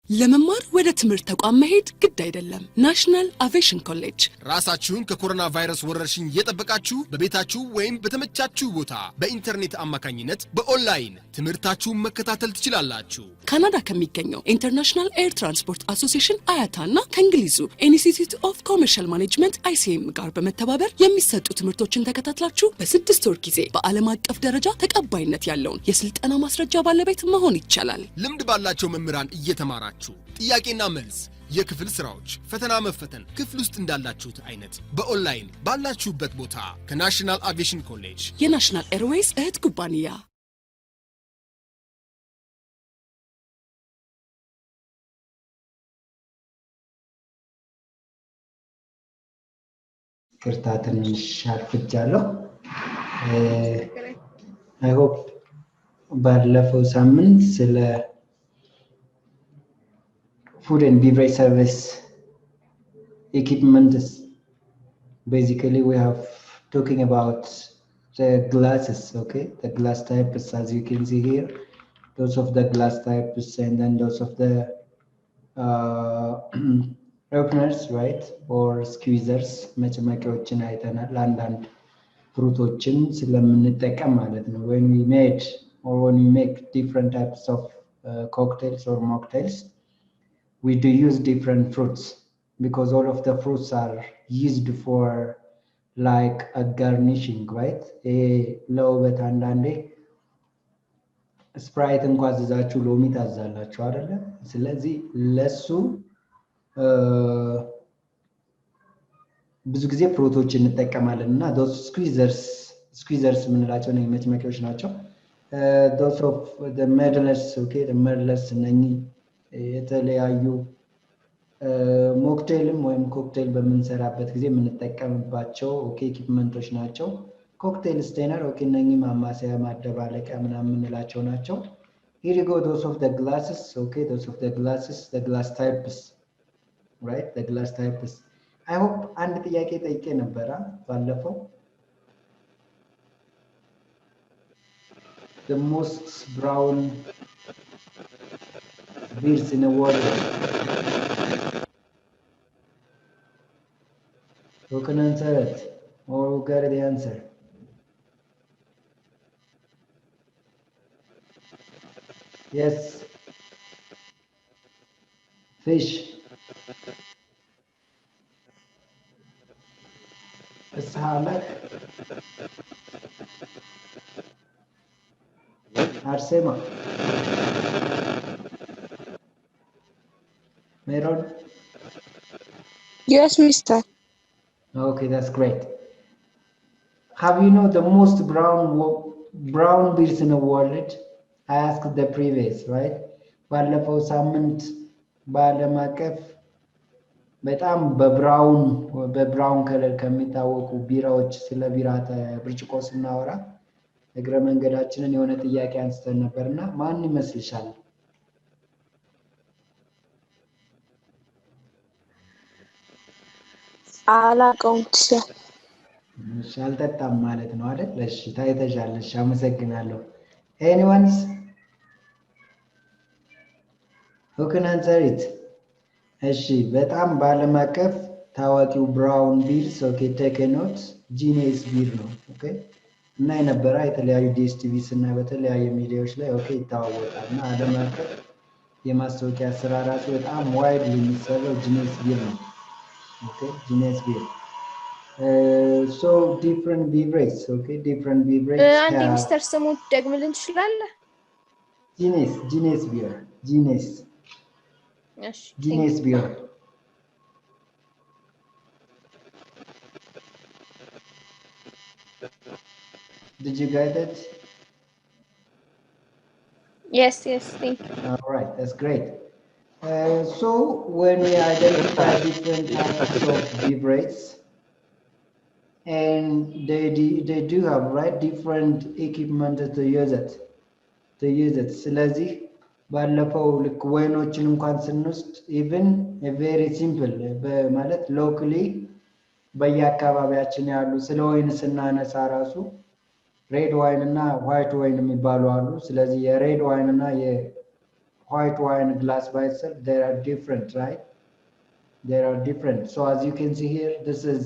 ለመማር ወደ ትምህርት ተቋም መሄድ ግድ አይደለም። ናሽናል አቪዬሽን ኮሌጅ ራሳችሁን ከኮሮና ቫይረስ ወረርሽኝ እየጠበቃችሁ በቤታችሁ ወይም በተመቻችሁ ቦታ በኢንተርኔት አማካኝነት በኦንላይን ትምህርታችሁን መከታተል ትችላላችሁ። ካናዳ ከሚገኘው ኢንተርናሽናል ኤር ትራንስፖርት አሶሲዬሽን አያታና ከእንግሊዙ ኢንስቲትዩት ኦፍ ኮመርሻል ማኔጅመንት ICM ጋር በመተባበር የሚሰጡ ትምህርቶችን ተከታትላችሁ በ6 ወር ጊዜ በዓለም አቀፍ ደረጃ ተቀባይነት ያለውን የስልጠና ማስረጃ ባለቤት መሆን ይቻላል። ልምድ ባላቸው መምህራን እየተማራችሁ ጥያቄና መልስ የክፍል ስራዎች ፈተና መፈተን ክፍል ውስጥ እንዳላችሁት አይነት በኦንላይን ባላችሁበት ቦታ ከናሽናል አቪዬሽን ኮሌጅ የናሽናል ኤርዌይስ እህት ኩባንያ ክርታትን ሻርፍጃለሁ I hope ባለፈው ሳምንት ስለ food and beverage service equipment basically we have talking about the glasses, okay, the glass types as you can see here, those of the glass types and then those of the openers, right, or squeezers መጨመቂያዎችን አይተናል አንዳንድ ፍሩቶችን ስለምንጠቀም ማለት ነው when we made or when we make different types of cocktails or mocktails we do use different fruits because all of the fruits are used for like a garnishing, right? A low bet አንዳንዴ ስፕራይት እንኳን ዘዛችሁ ሎሚ ታዛላችሁ አይደለ? ስለዚህ ለሱ ብዙ ጊዜ ፍሩቶችን እንጠቀማለንና those squeezers ምንላቸው ነው መጭመቂያዎች ናቸው those of the medlars, okay, the medlars እነኚህ የተለያዩ ሞክቴልም ወይም ኮክቴል በመንሰራበት ጊዜ የምንጠቀምባቸው ኦኬ ኢኩዊፕመንቶች ናቸው ኮክቴል ስቴነር ኦኬ እነኚህ ማማሰያ ማደባለቂያ ምናምን እንላቸው ናቸው here you go those of the glasses, okay, those of the glasses, the glass types, right, the glass types I hope አንድ ጥያቄ ጠይቄ ነበር ባለፈው the most brown beers in the world. Who can answer it? Or who got the answer? Yes. Fish. Salak. Arsema. Meron? Yes, mister. Okay, that's great. Have you know the most brown beers in the world? I asked the previous, right? ባለፈው ሳምንት በዓለም አቀፍ በጣም በብራውን ከለር ከሚታወቁ ቢራዎች ስለ ቢራ ብርጭቆ ስናወራ እግረ መንገዳችንን የሆነ ጥያቄ አንስተን ነበርና ማን ይመስልሻል? አላውቀውም አልጠጣም ማለት ነው አይደል? እሺ ታይተሻለሽ አመሰግናለሁ anyone who can answer it እሺ በጣም በዓለም አቀፍ ታዋቂው ብራውን ቢርስ ኦኬ take a note ጂኔስ ቢር ነው ኦኬ እና የነበረ የተለያዩ ዲኤስቲቪስ እና በተለያዩ ሚዲያዎች ላይ ኦኬ ይታወቃልና ዓለም አቀፍ የማስታወቂያ ስራ ራሱ በጣም ዋይድሊ የሚሰራው ጂኔስ ቢር ነው okay Guinness beer so different beverages okay different beverages አንዴ ሚስተር ስሙት ደግምልን ትችላለህ Guinness beer እሺ Guinness beer did you get it yes thank you all right that's great so when we identify different types of beverages and they do have right different equipment to use it ስለዚህ ባለፈው ልክ ወይኖችን እንኳን ስንወስድ even a very simple በማለት locally በየአካባቢያችን ያሉ ስለ ወይን ስናነሳ ራሱ ሬድ ዋይን እና ዋይት ዋይን የሚባሉ አሉ ስለዚህ የሬድ ዋይን እና white wine glass by itself, they are different, right? They are different. So as you can see here, this is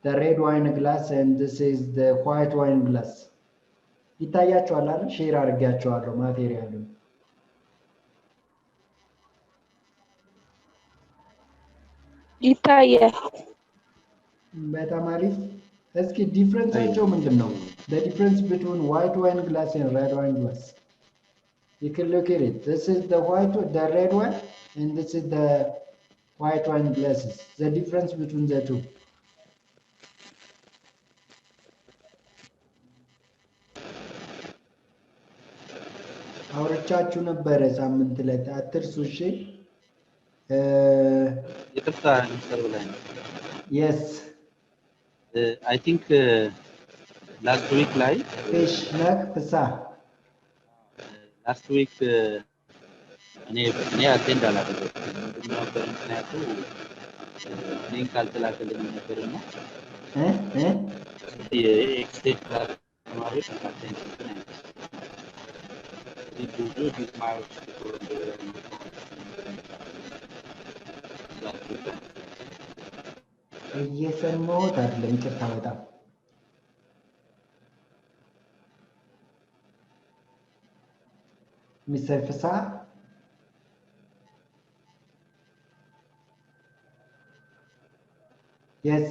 the red wine glass and this is the white wine glass. ይታያችኋል አይደል? ሼር አድርጌያችኋለሁ ማቴሪያሉን። ይታያል። በጣም አሪፍ። እስኪ ዲፍረንሳቸው ምንድን ነው? The difference between white wine glass and red wine glass. You can look at it. This is the red one, and this is the white wine glasses. The difference between the two. አውርቻችሁ ነበረ ሳምንት ላይ አትርሱ። እሺ ይቅርታ ሚስተር ብላይ yes I think last week ላይ fish ነክ ፍሳ last week እኔ አቴንድ አላደረኩም። ምንድነው ምክንያቱ ሊንክ ካልተላከልኝ ነበርና የኤክስቴንሽን ክላስ ተማሪዎች አቴንድ Did you do this miles እየሰማሁት አይደለም። ይቅርታ በጣም ሚስተር ፍሳ yes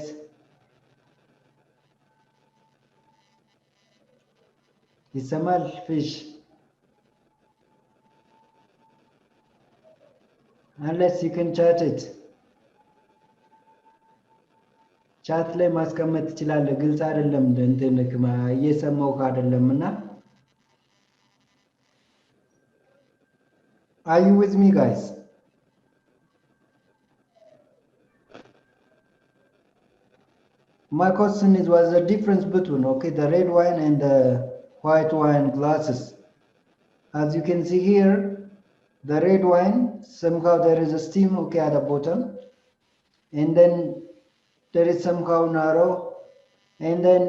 ይሰማል ፊሽ unless you can chat it ቻት ላይ ማስቀመጥ ትችላለህ። ግልጽ አይደለም እንትን እየሰማው አይደለምና are you with me guys? My question is what's the difference between the red wine and the white wine glasses? As you can see here, the red wine somehow there is a steam at the bottom, and then there is somehow narrow, and then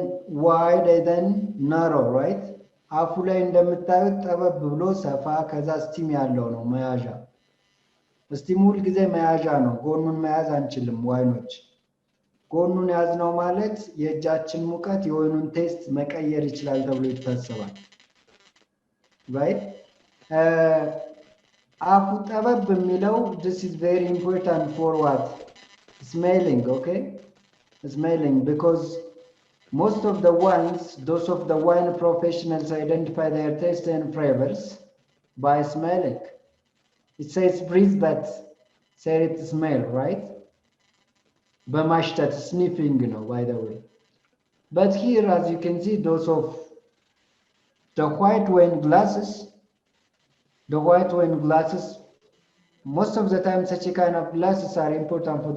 wide, and then narrow, right? አፉ ላይ እንደምታዩት ጠበብ ብሎ ሰፋ ከዛ ስቲም ያለው ነው መያዣ። ስቲም ሁል ጊዜ መያዣ ነው። ጎኑን መያዝ አንችልም ዋይኖች። ጎኑን ያዝነው ማለት የእጃችን ሙቀት የወይኑን ቴስት መቀየር ይችላል ተብሎ ይታሰባል። right? አፉ ጠበብ የሚለው this is very important for what? Smelling, okay? Smelling, because most of the wines, those of the wine professionals identify their taste and flavors by smelling. It says breathe, but say it smell, right? Bamashtat, sniffing, by the way. But here, as you can see, those of the white wine glasses, most of the time such a kind of glasses are important for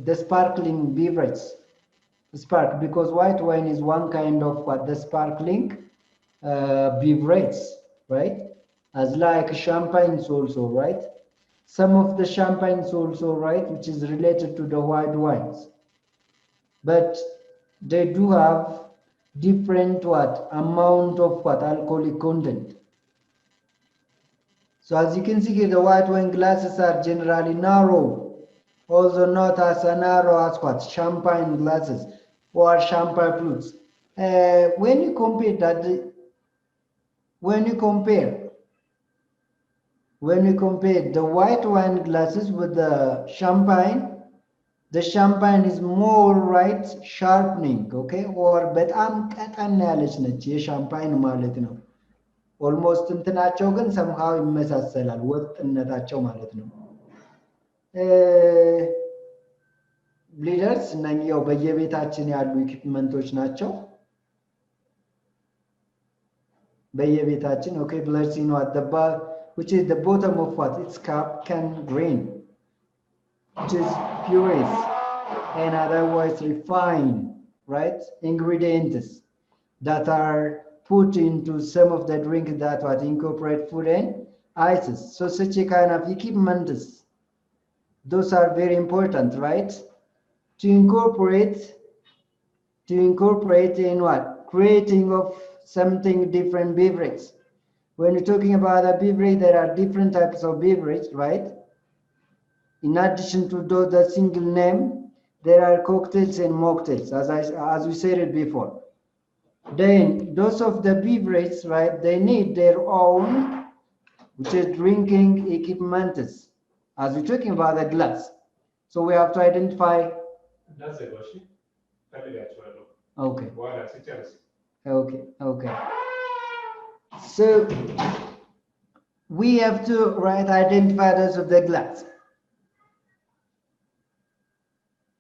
the sparkling beverage. Spark, because white wine is one kind of the sparkling beverage, right? As like champagnes also, right? Some of the champagnes also, right, which is related to the white wines, but they do have different amount of alcoholic content. So as you can see here, the white wine glasses are generally narrow, although not as narrow as champagne glasses or champagne flutes. When you compare the white wine glasses with the champagne is more, right, sharpening, okay, or በጣም ቀጠን ያለች ነች የሻምፓይን ማለት ነው። ኦልሞስት እንትናቸው ግን somehow ይመሳሰላል ወጥነታቸው ማለት ነው። ብሊደርስ እነኚህ ያው በየቤታችን ያሉ ኢኩዊፕመንቶች ናቸው። በየቤታችን okay, blurs at the bar, which is the bottom of its cup can grain, which is purest and otherwise refined, right, ingredients that are put into some of the drink that incorporate food and ices. So such a kind of equipments, those are very important, right, to incorporate in creating of something different beverage. When you're talking about a beverage, there are different types of beverage, right? In addition to the single name, there are cocktails and mocktails, as we said it before. Then those of the beverages, right, they need their own, which is drinking equipment, as we're talking about the glass. So we have to identify. Okay. Okay. So we have to identify those of the glass.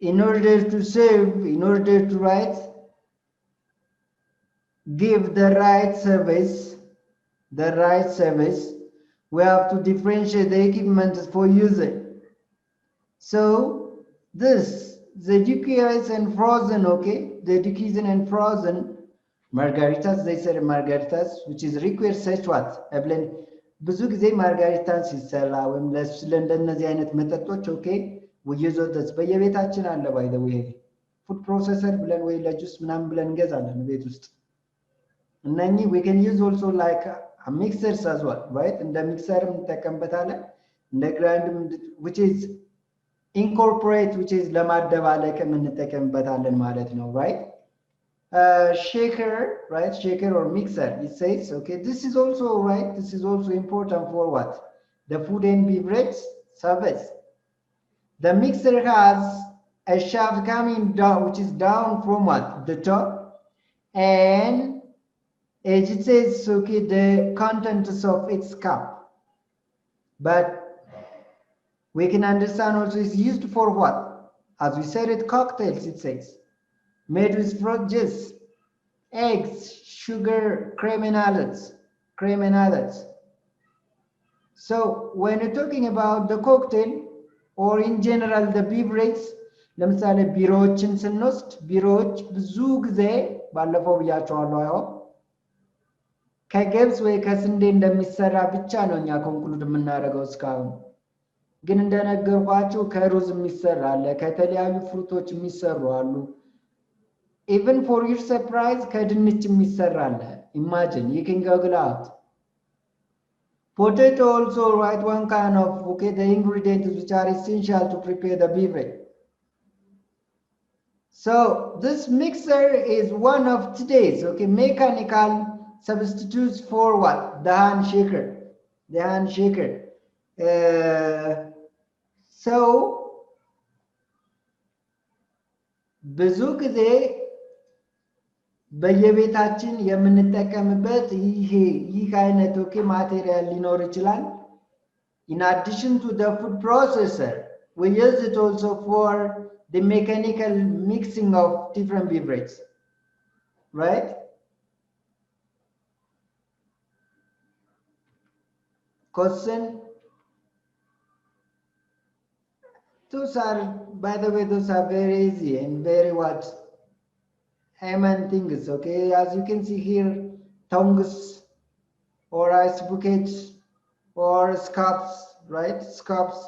In order to serve, in order to give the right service, we have to differentiate the equipment for using. So this, the decoys and frozen, okay, the decoys and frozen margaritas, they said margaritas, which is required such what? ብዙ ጊዜ ማርጋሪታን ሲሰራ ወይም ለእንደነዚህ አይነት መጠጦች ኦኬ ውይዞት በየቤታችን አለ ባይ ዘ ዌይ ፉድ ፕሮሰሰር ብለን ወይ ለጁስ ምናምን ብለን እንገዛለን ቤት ውስጥ እነኚህ we can use also like a mixers as well, right? እንደ ሚክሰርም እንጠቀምበታለን እንደ ግራይንድ which is incorporate, which is ለማደባለቅ እንጠቀምበታለን ማለት ነው, right? Shaker, right? Shaker or mixer, it says, okay, this is also right. This is also important for what? The food and beverage service. The mixer has a shaft coming down, which is down from what? The top. And as it says, okay, the contents of its cup. But we can understand also it's used for what? As we said it, cocktails, it says. Made with fruit juice, eggs, sugar, cream and others. So when you're talking about the cocktail or in general the beverage, ለምሳሌ ቢሮዎችን ስንወስድ ቢሮዎች ብዙ ጊዜ ባለፈው ብያቸዋለሁ አይሆን ከገብስ ወይ ከስንዴ እንደሚሰራ ብቻ ነው እኛ ኮንክሉድ የምናደርገው እስካሁን ግን እንደነገርኳችሁ ከሩዝ የሚሰራ አለ ከተለያዩ ፍሩቶች የሚሰሩ አሉ even for your surprise ከድንች የሚሰራ አለ imagine you can google out potato also, right? One kind of, okay, the ingredients which are essential to prepare the beverage. So this mixer is one of today's, okay, mechanical substitutes for what? The hand shaker. So ብዙ ጊዜ በየቤታችን የምንጠቀምበት ይህ አይነት ኦኬ ማቴሪያል ሊኖር ይችላል in addition to the food processor we use it also for the mechanical mixing of different beverages, right? Question. Those are, by the way, those are very easy and very what Haman things, okay? As you can see here, tongs or ice buckets or scarps, right? Scarps.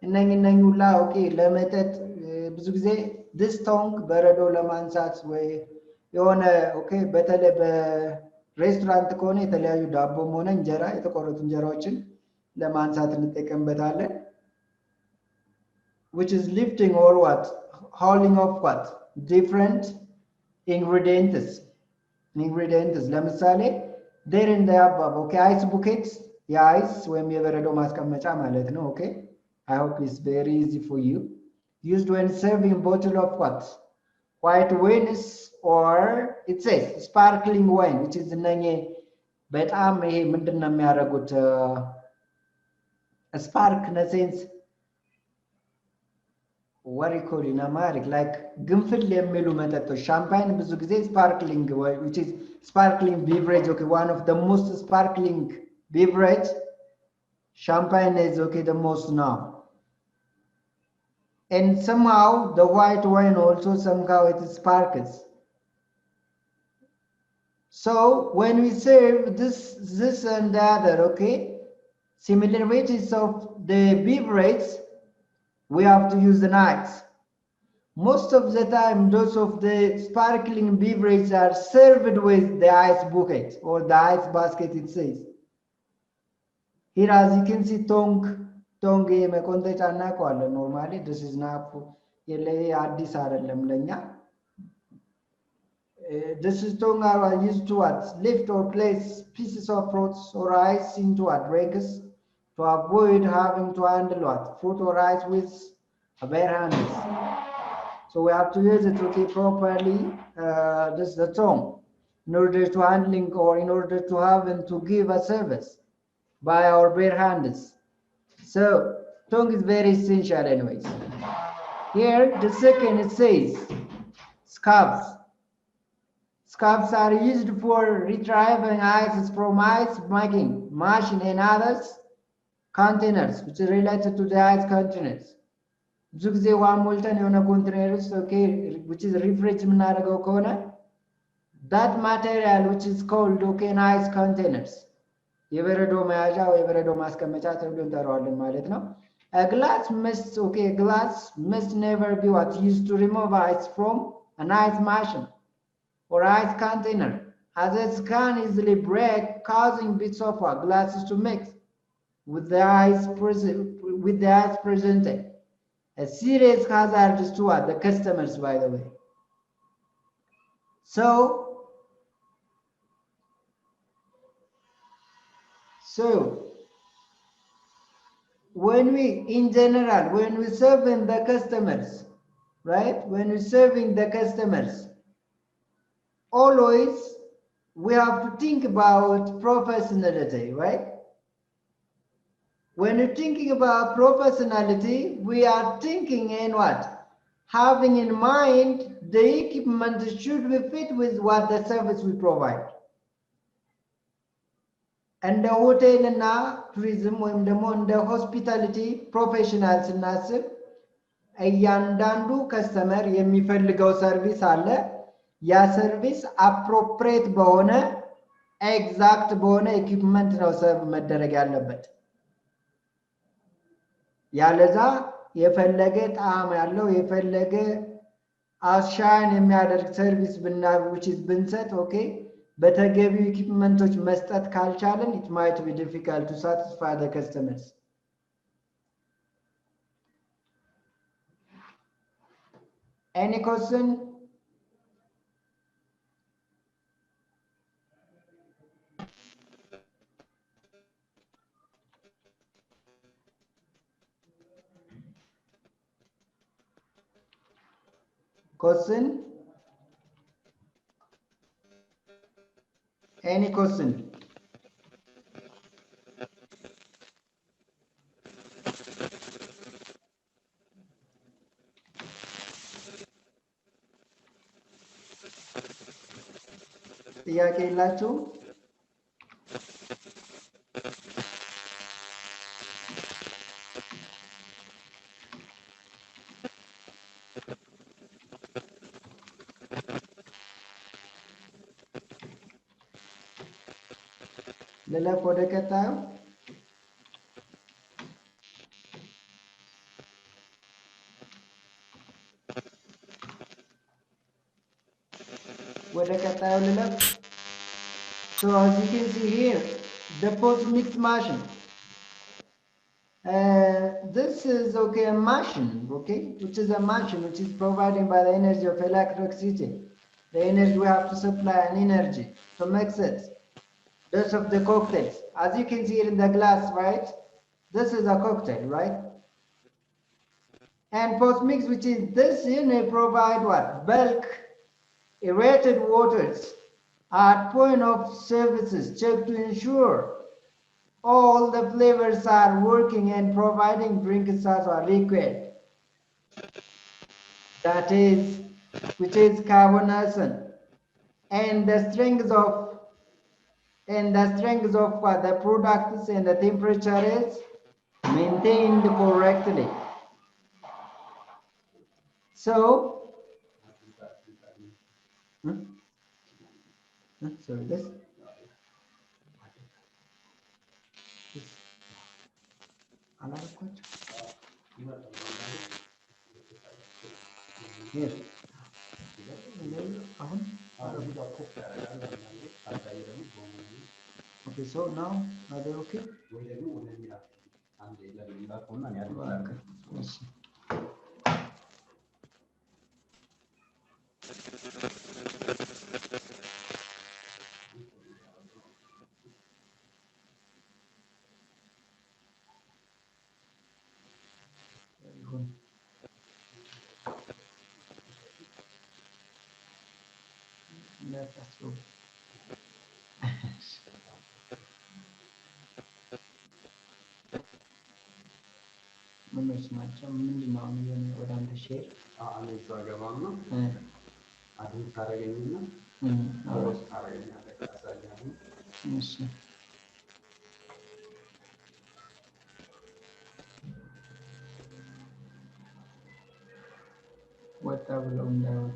እና ኦኬ ለመጠጥ ብዙ ጊዜ this tongue በረዶ ለማንሳት ወይ የሆነ ኦኬ በተለይ በሬስቶራንት ከሆነ የተለያዩ ዳቦም ሆነ እንጀራ የተቆረጡ እንጀራዎችን ለማንሳት እንጠቀምበታለን which is lifting or what? Hauling of what? Different ingredients. ለምሳሌ there in the above, okay, ice buckets, ice ወይም የበረዶ ማስቀመጫ ማለት ነው okay I hope it's very easy for you used when serving bottle of what? White wines or it says sparkling wine which is እነኚህ በጣም ይሄ ምንድነው የሚያደርጉት spark in a sense what you call in Amharic like ግንፍል የሚሉ መጠጦች ሻምፓኝ ብዙ ጊዜ sparkling which is sparkling beverage, okay, one of the most sparkling beverage. Champagne is okay the most now, and somehow the white wine also somehow it sparkles. So when we serve this and the other, okay, similar ways of the beverage, we have to use the knives. Most of the time those of the sparkling beverages are served with the ice bucket or the ice basket, it says. Here, as you can see, tongue መቆንጠጫ እናውቀዋለን። Normally, this is not አዲስ አይደለም ለኛ። This is tongue are used to what? Lift or place pieces of fruits or ice into what? Drinks to avoid having to handle what? Fruit or ice with bare hands. So we have to use it to keep properly. This is the tongue in order to handling or in order to have and to give a service by our bare hands. So tongue is very essential anyways. Here the second it says scarves. Scarves are used for retrieving ice from ice making machine and others containers which is related to the ice containers. ብዙ ጊዜ ውሃ ሞልተን የሆነ ኮንቴነር ውስጥ which is refrigerated የምናደርገው ከሆነ that material which is called ice containers የበረዶ መያዣ ወይ የበረዶ ማስቀመጫ ተብሎ እንጠራዋለን ማለት ነው። A glass must never be what used to remove ice from an ice machine or ice container, as it can easily break, causing bits of glasses to mix with the ice presented. A serious hazard to the customers, by the way. So when we, in general, when we serving the customers, right? When we serving the customers, always we have to think about professionality, right? When you're thinking about professionality, we are thinking in what? Having in mind the equipment should be fit with what the service we provide. And the hotel and tourism ወይም ደግሞ እንደ hospitality professionals ስናስብ እያንዳንዱ ከስተመር የሚፈልገው ሰርቪስ አለ። ያ ሰርቪስ አፕሮፕሪየት በሆነ ኤግዛክት በሆነ ኢኩዊፕመንት ነው ሰርቭ መደረግ ያለበት። ያለዛ የፈለገ ጣዕም ያለው የፈለገ አሻን የሚያደርግ ሰርቪስ ብንሰጥ በተገቢው ኢኩዊፕመንቶች መስጠት ካልቻለን it might be difficult to satisfy the customers. Any question? Question? Any question? ጥያቄ የላችሁ? ልለፍ ወደ ቀጣዩ። ልለፍ. So as you can see here, the post-mix machine. This is a machine, which is a machine which is provided by the energy of electricity. The energy we have to supply an energy to mix it. Those of the cocktails, as you can see here in the glass, right? This is a cocktail, right? And post-mix, which is this unit, provide what? Bulk aerated waters at point of services check to ensure all the flavors are working and providing drinks as are liquid. That is, which is carbonaceous, and the strength of what the products and the temperature is maintained correctly. So, sorry, this. Here. Okay, so now are they okay? ምንስ ናቸው? ምንድነው የሚሆነ ወደ አንተ ሼር እኔ እዛ ገባና አድን ታረገኝና ፖስት ታረገኛለህ ታሳያለህ። እሺ ወጣ ብለው እንዳይወጡ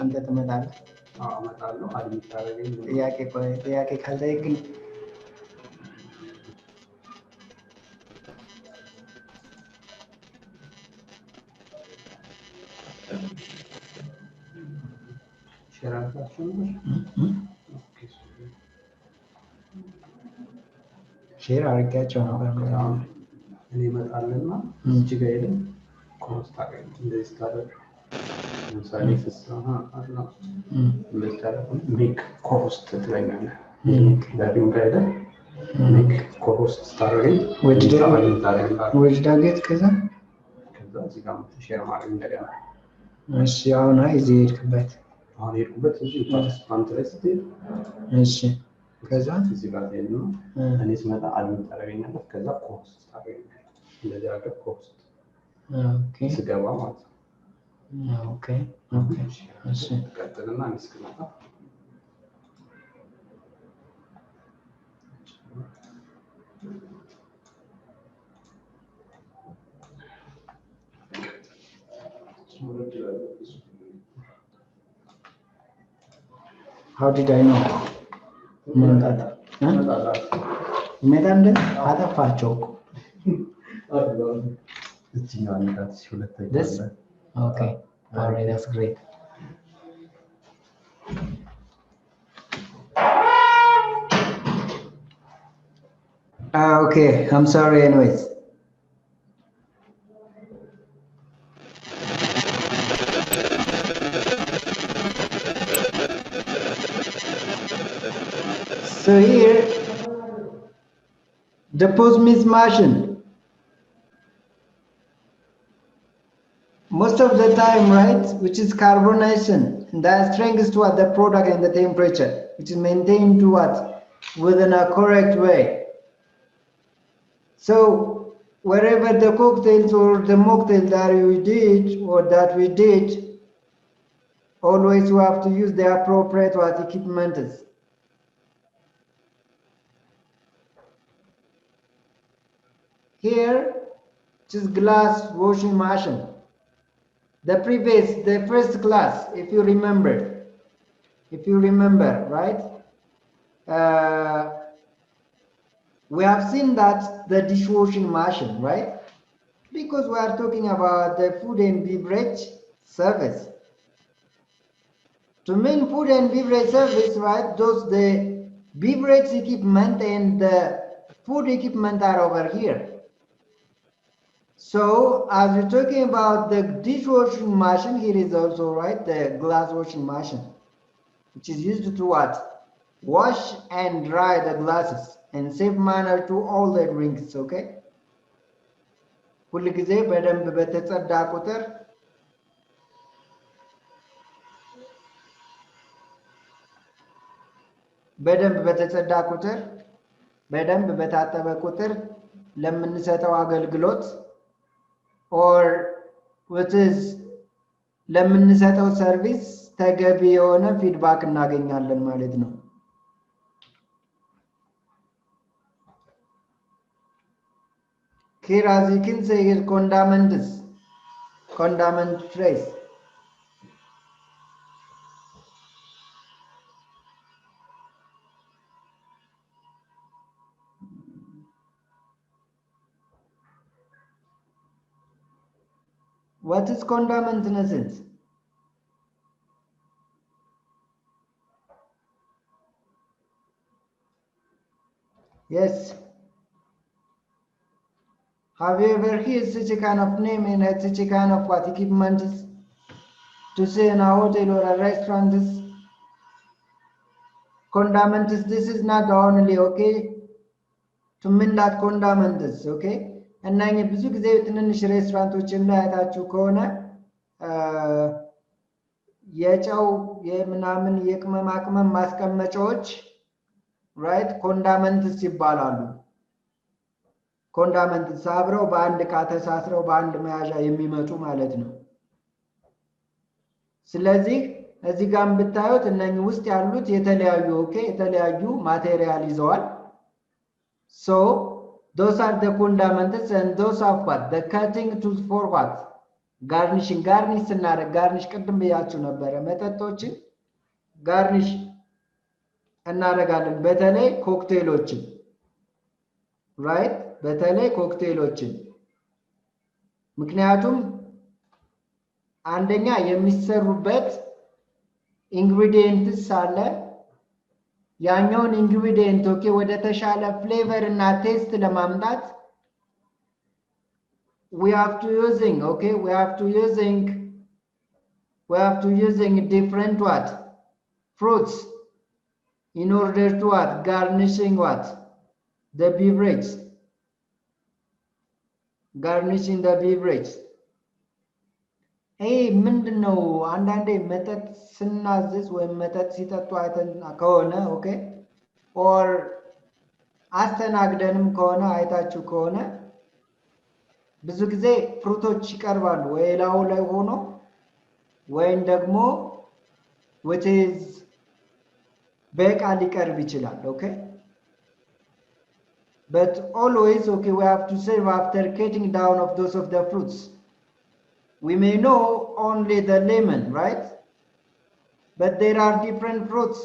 አንተ ትመጣለህ? አዎ እመጣለሁ። አድን ታረገኝ ጥያቄ ካልጠየቅን ሼር አድርጌያቸው ነበር። እኔ እመጣለና እዚህ ጋር ሄደን ኮርስ ታረገኝ እንደዚህ ታረግ ለምሳሌ ፍስሃ አላ ሜክ ኮስት ትለኛለህ። ዳግም ጋር ሄደን ሜክ ኮስት ታረገኝ ወጅ ዳገት ከዛ እዚህ ጋር ሼር ማድረግ እንደገና። እሺ አሁን እዚህ ሄድክበት እዚህ ፓርቲስፓንት ላይ ስትሄድ እሺ ከዛ እዚህ ጋር ሄድን እኔ ስመጣ አድን ታረገኛለህ። ከዛ ኮስት ታረገኛለህ። እንደዚህ አድርገህ ኮስት ስገባ ማለት ነው። ኦኬ እሺ ቀጥልና እኔ እስክመጣ How did I know? መምጣት መጣንደ አጠፋቸው እዚህኛው አንዳት ሁለተኛ This? Okay. All right, that's great. Okay, I'm sorry anyways. So here, the post-mix machine. Most of the time, right, which is carbonation, that strength to what the product and the temperature, which is maintained to what within a correct way. So wherever the cocktails or the mocktail that we did or that we did, always we have to use the appropriate what equipment is. Here, just glass washing machine. The first class, if you remember, right? We have seen that the dishwashing machine, right? Because we are talking about the food and beverage service. To mean food and beverage service, right? Those the beverage equipment and the food equipment are over here. So as we're talking about the dishwashing machine, here is also, right, the glass washing machine, which is used to what? Wash and dry the glasses in safe manner to all the drinks, okay? ሁል ጊዜ በደንብ በተጸዳ ቁጥር በደንብ በታጠበ ቁጥር ለምንሰጠው አገልግሎት or what is ለምንሰጠው ሰርቪስ ተገቢ የሆነ ፊድባክ እናገኛለን ማለት ነው። Here as you can say here condiment phrase. What is condiment in a sense? Yes. Have you ever heard such a kind of name and such a kind of what equipment is to say in a hotel or a restaurant is? Condiment is, this is not only okay to mean that condiment is okay. እና ብዙ ጊዜ ትንንሽ ሬስቶራንቶችም ላይ አይታችሁ ከሆነ የጨው የምናምን የቅመማ ቅመም ማስቀመጫዎች ራይት ኮንዳመንትስ ይባላሉ። ኮንዳመንትስ አብረው በአንድ ዕቃ ተሳስረው በአንድ መያዣ የሚመጡ ማለት ነው። ስለዚህ እዚህ ጋር ብታዩት እነኚህ ውስጥ ያሉት የተለያዩ ኦኬ የተለያዩ ማቴሪያል ይዘዋል። so those are the condiments and those are what the cutting tools for what garnishing garnish ስናደርግ ጋርኒሽ ቅድም ብያችሁ ነበረ መጠጦችን ጋርኒሽ እናደርጋለን በተለይ ኮክቴሎችን ራይት በተለይ ኮክቴሎችን ምክንያቱም አንደኛ የሚሰሩበት ኢንግሪዲየንትስ አለ ያኛውን ኢንግሪዲየንት ኦኬ ወደ ተሻለ ፍሌቨር እና ቴስት ለማምጣት we have to using different what fruits in order to what garnishing what the beverage garnishing the beverage. Hey ምንድነው አንዳንዴ መጠጥ ስናዝዝ ወይም መጠጥ ሲጠጡ አይተን ከሆነ ኦኬ ኦር አስተናግደንም ከሆነ አይታችሁ ከሆነ ብዙ ጊዜ ፍሩቶች ይቀርባሉ ወይ ላው ላይ ሆኖ ወይም ደግሞ which is በቃ ሊቀርብ ይችላል ኦኬ but always okay we have to serve after cutting down of those of the fruits. We may know only the lemon, right? But there are different fruits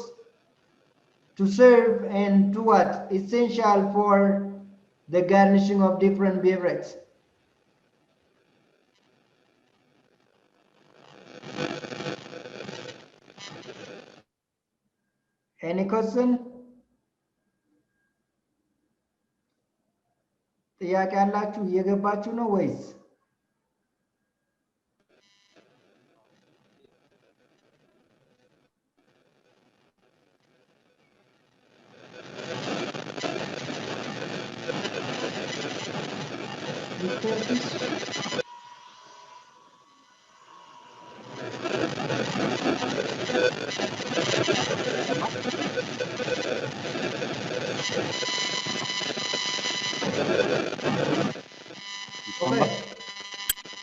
to serve and to what essential for the garnishing of different beverages. Any question? ጥያቄ አላችሁ እየገባችሁ ነው ወይስ?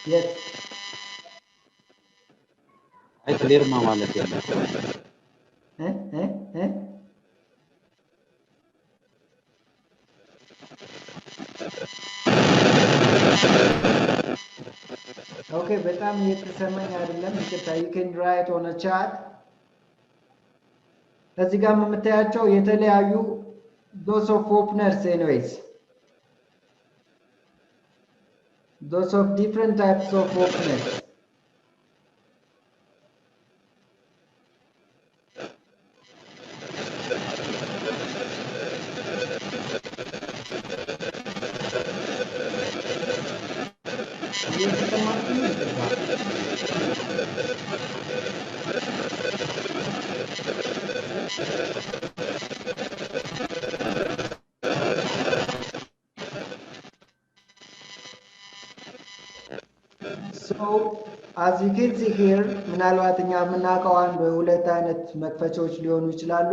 Yes. አይ ክሊርማ ማለት ያለው Okay, በጣም እየተሰማኝ አይደለም ይቅርታ you can write on a chat እዚህ ጋር የምታያቸው የተለያዩ those of openers anyways those of different types of openers So as you can see here ምናልባት እኛ የምናውቀው አንድ ሁለት አይነት መክፈቻዎች ሊሆኑ ይችላሉ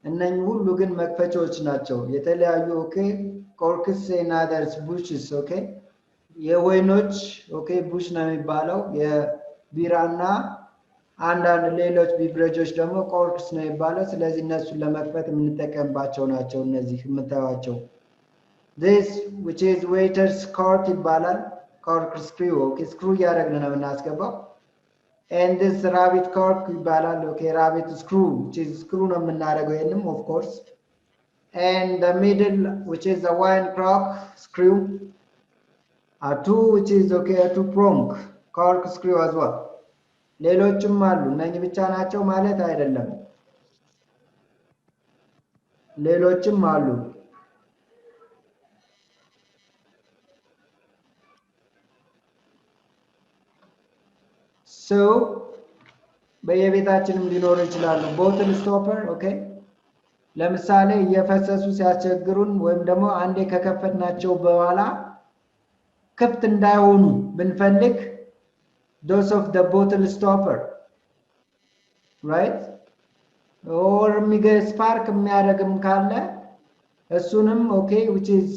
እነኚህ ሁሉ ግን መክፈቻዎች ናቸው የተለያዩ ኦኬ corks and others bushes ኦኬ የወይኖች ኦኬ ቡሽ ነው የሚባለው የቢራና አንዳንድ ሌሎች ቢቨሬጆች ደግሞ corks ነው የሚባለው ስለዚህ እነሱን ለመክፈት የምንጠቀምባቸው ናቸው እነዚህ የምታዩዋቸው this which is waiter's cork ይባላል cork screw okay screw ያደረግን ነው የምናስገባው and this rabbit cork ይባላል okay rabbit screw which is screw ነው የምናደርገው ይሄንም of course and the middle which is the wine cork screw a two which is okay a two prong cork screw as well ሌሎችም አሉ እነኚህ ብቻ ናቸው ማለት አይደለም ሌሎችም አሉ so በየቤታችንም ሊኖር ይችላል bottle stopper okay ለምሳሌ እየፈሰሱ ሲያስቸግሩን ወይም ደግሞ አንዴ ከከፈትናቸው በኋላ ክፍት እንዳይሆኑ ብንፈልግ those of the bottle stopper right or spark የሚያደርግም ካለ እሱንም okay which is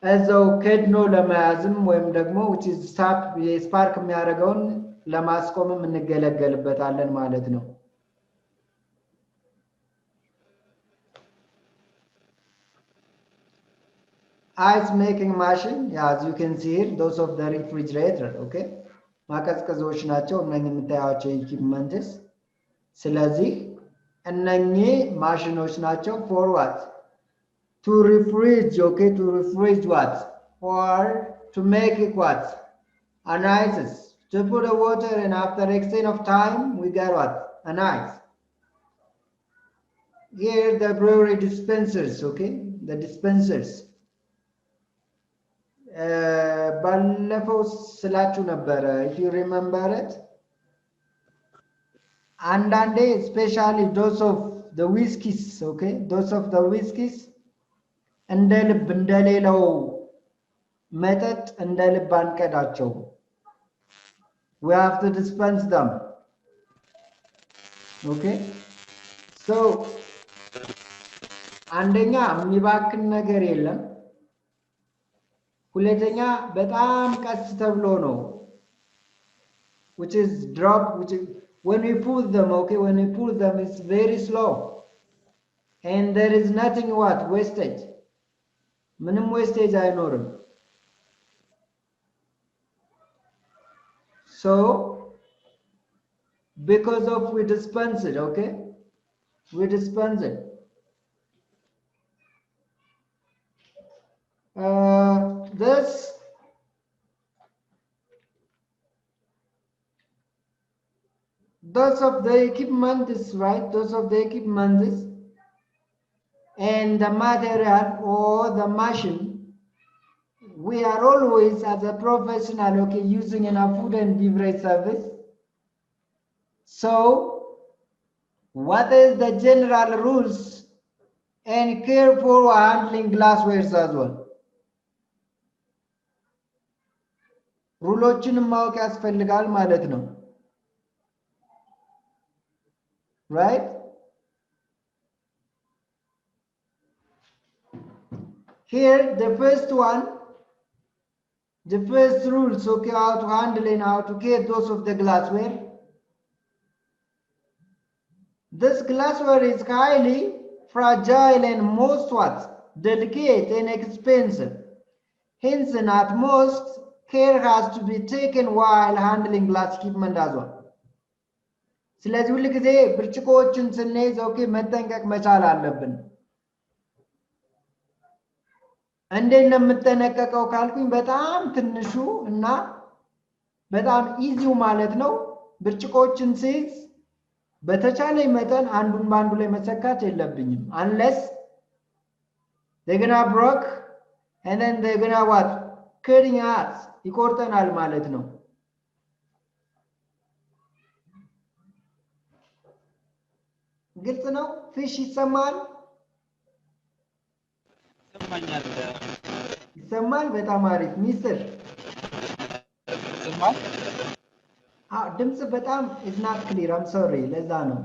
እዛው ከድኖ ለመያዝም ወይም ደግሞ which is spark የሚያደርገውን ለማስቆምም እንገለገልበታለን ማለት ነው ice making machine yeah, as you can see here those of the refrigerator okay ማቀዝቀዞች ናቸው እነኚህ የምታያቸው ኢኩዊፕመንትስ ስለዚህ እነኚህ ማሽኖች ናቸው for what to refrigerate okay to refrigerate what or to make it what an ice to put the water and after extent of time we get what an ice here the brewery dispensers okay the dispensers ባለፈው ስላችሁ ነበር if you remember it አንዳንዴ especially those of the whiskeys okay those of the whiskeys እንደ ልብ እንደሌላው መጠጥ እንደ ልብ አንቀዳቸው we have to dispense them okay so አንደኛ የሚባክን ነገር የለም ሁለተኛ በጣም ቀስ ተብሎ ነው which is drop which is, when we pull them okay when we pull them it's very slow and there is nothing what wastage ምንም wastage አይኖርም so because of we dispense it okay we dispense it this those of the equipment is right those of the equipment is and the material or the machine we are always as a professional okay using in a food and beverage service so what is the general rules and care for handling glassware as well ሩሎችንም ማወቅ ያስፈልጋል ማለት ነው right here the first one the first rules okay how to handle and how to care those of the glassware this glassware is highly fragile and most what delicate and expensive hence and at most care has to be taken while handling glass equipment as well ስለዚህ ሁሉ ጊዜ ብርጭቆዎችን ስንይዝ ኦኬ መጠንቀቅ መቻል አለብን እንዴት ነው የምትጠነቀቀው ካልኩኝ በጣም ትንሹ እና በጣም ኢዚው ማለት ነው ብርጭቆዎችን ስይዝ በተቻለ መጠን አንዱን ባንዱ ላይ መሰካት የለብኝም unless they're gonna broke and then they're gonna what cutting us ይቆርጠናል ማለት ነው ግልጽ ነው ፊሽ ይሰማል ይሰማል በጣም አሪፍ ሚስጥር ይሰማል ድምጽ በጣም is not clear I'm sorry ለዛ ነው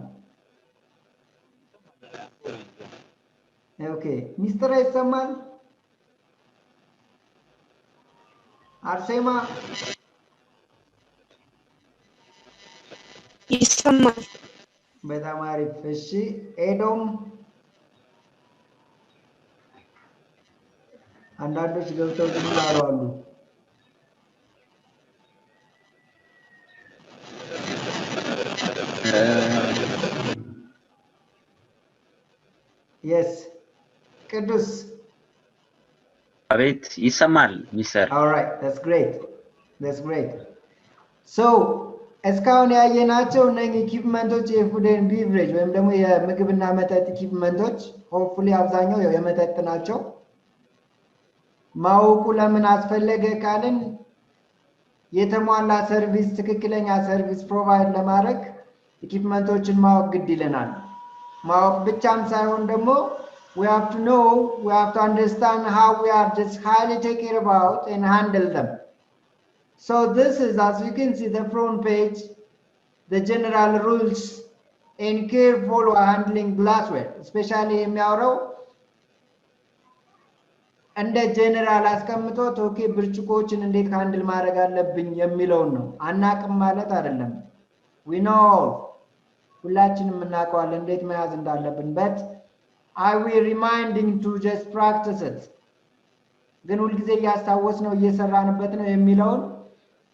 ኦኬ ሚስጥር ይሰማል አርሴማ ይሰማል በጣም አሪፍ እሺ ኤዶም አንዳንዶች ገብተው ዝም ያሉ አሉ። yes ቅዱስ አቤት ይሰማል ሚስተር all right that's great so እስካሁን ያየናቸው እነኚህ ኢኩዊፕመንቶች የፉድ ኤንድ ቢቨሬጅ ወይም ደግሞ የምግብና መጠጥ ኢኩዊፕመንቶች ሆፕፉሊ አብዛኛው የመጠጥ ናቸው። ማወቁ ለምን አስፈለገ ካልን የተሟላ ሰርቪስ ትክክለኛ ሰርቪስ ፕሮቫይድ ለማድረግ ኢኩዊፕመንቶችን ማወቅ ግድ ይለናል። ማወቅ ብቻም ሳይሆን ደግሞ we have to know, we have to understand how we are just highly take care about and handle them. So this is, as you can see the front page, the general rules and careful handling glassware, especially የሚያወራው እንደ ጀነራል አስቀምጦት ኦኬ ብርጭቆችን እንዴት ሃንድል ማድረግ አለብኝ የሚለው ነው። አናቅም ማለት አይደለም። we know ሁላችንም እናውቀዋለን እንዴት መያዝ እንዳለብን but I will reminding to just practice it. ግን ሁሉ ጊዜ ያስታወስነው እየሰራንበት ነው የሚለውን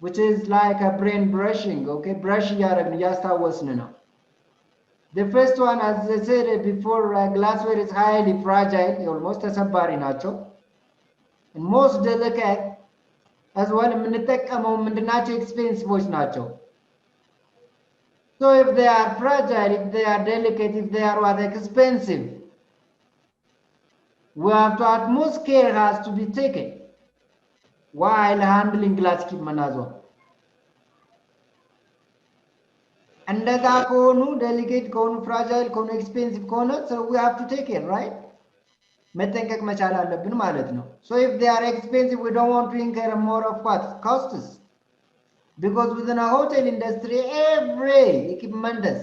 which is like a brain brushing, okay? Brush ያረግን ያስታወስን ነው። The first one, as I said before, glassware is highly fragile, almost ተሰባሪ ናቸው. And most delicate as well የምንጠቀመው ምንድናቸው expensive ናቸው. So if they are fragile, if they are delicate, if they are what expensive, we have to utmost care has to be taken while handling glass equipment as well. እንደዛ ከሆኑ delicate ከሆኑ fragile ከሆኑ expensive ከሆነ so we have to take care, right? መጠንቀቅ መቻል አለብን ማለት ነው። So if they are expensive, we don't want to incur more of what costs, because within a hotel industry every equipment is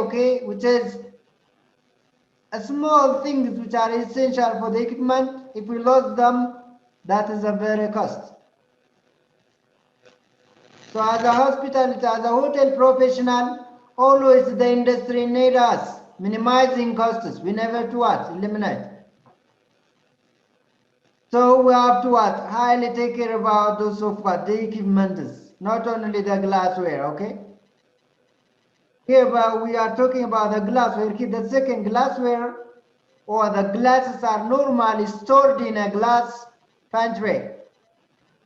okay, which is a small things which are essential for the equipment, if we lose them, that is a very cost. So as a hospitality, as a hotel professional, always the industry need us minimizing costs. We never do what? Eliminate. So we have to what? Highly take care about those of what? The equipment is, not only the glassware, okay? Here we are talking about the glassware. Here the second glassware or the glasses are normally stored in a glass pantry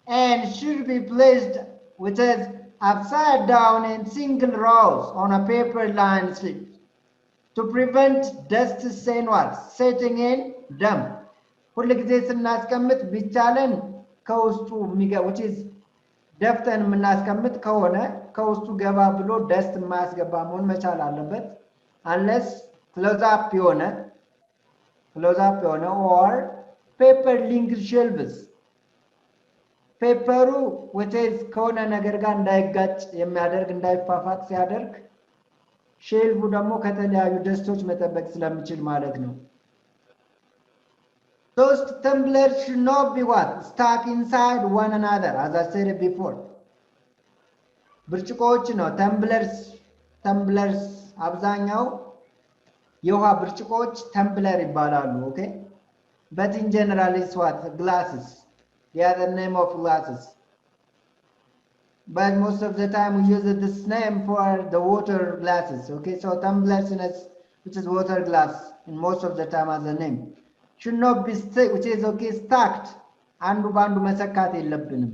and should be placed which is upside down in single rows on a paper lined slip to prevent dust setting in them. ሁሉ ጊዜ ስናስቀምጥ ቢቻለን ከውስጡ which is ደፍተን የምናስቀምጥ ከሆነ ከውስጡ ገባ ብሎ ደስት የማያስገባ መሆን መቻል አለበት። unless close up የሆነ or paper linked shelves ፔፐሩ which is ከሆነ ነገር ጋር እንዳይጋጭ የሚያደርግ እንዳይፋፋቅ ሲያደርግ ሼልፉ ደግሞ ከተለያዩ ደስቶች መጠበቅ ስለሚችል ማለት ነው። Those tumblers should not be what? Stuck inside one another, as I said before. ብርጭቆዎች ነው tumblers አብዛኛው የውሃ ብርጭቆዎች tumbler ይባላሉ, okay? But in general it's what? Glasses. They are the name of glasses. But most of the time we use this name for the water glasses, okay? So tumblers which is water glass in most of the time as a name. Should not be which is okay stacked አንዱ ባንዱ መሰካት የለብንም።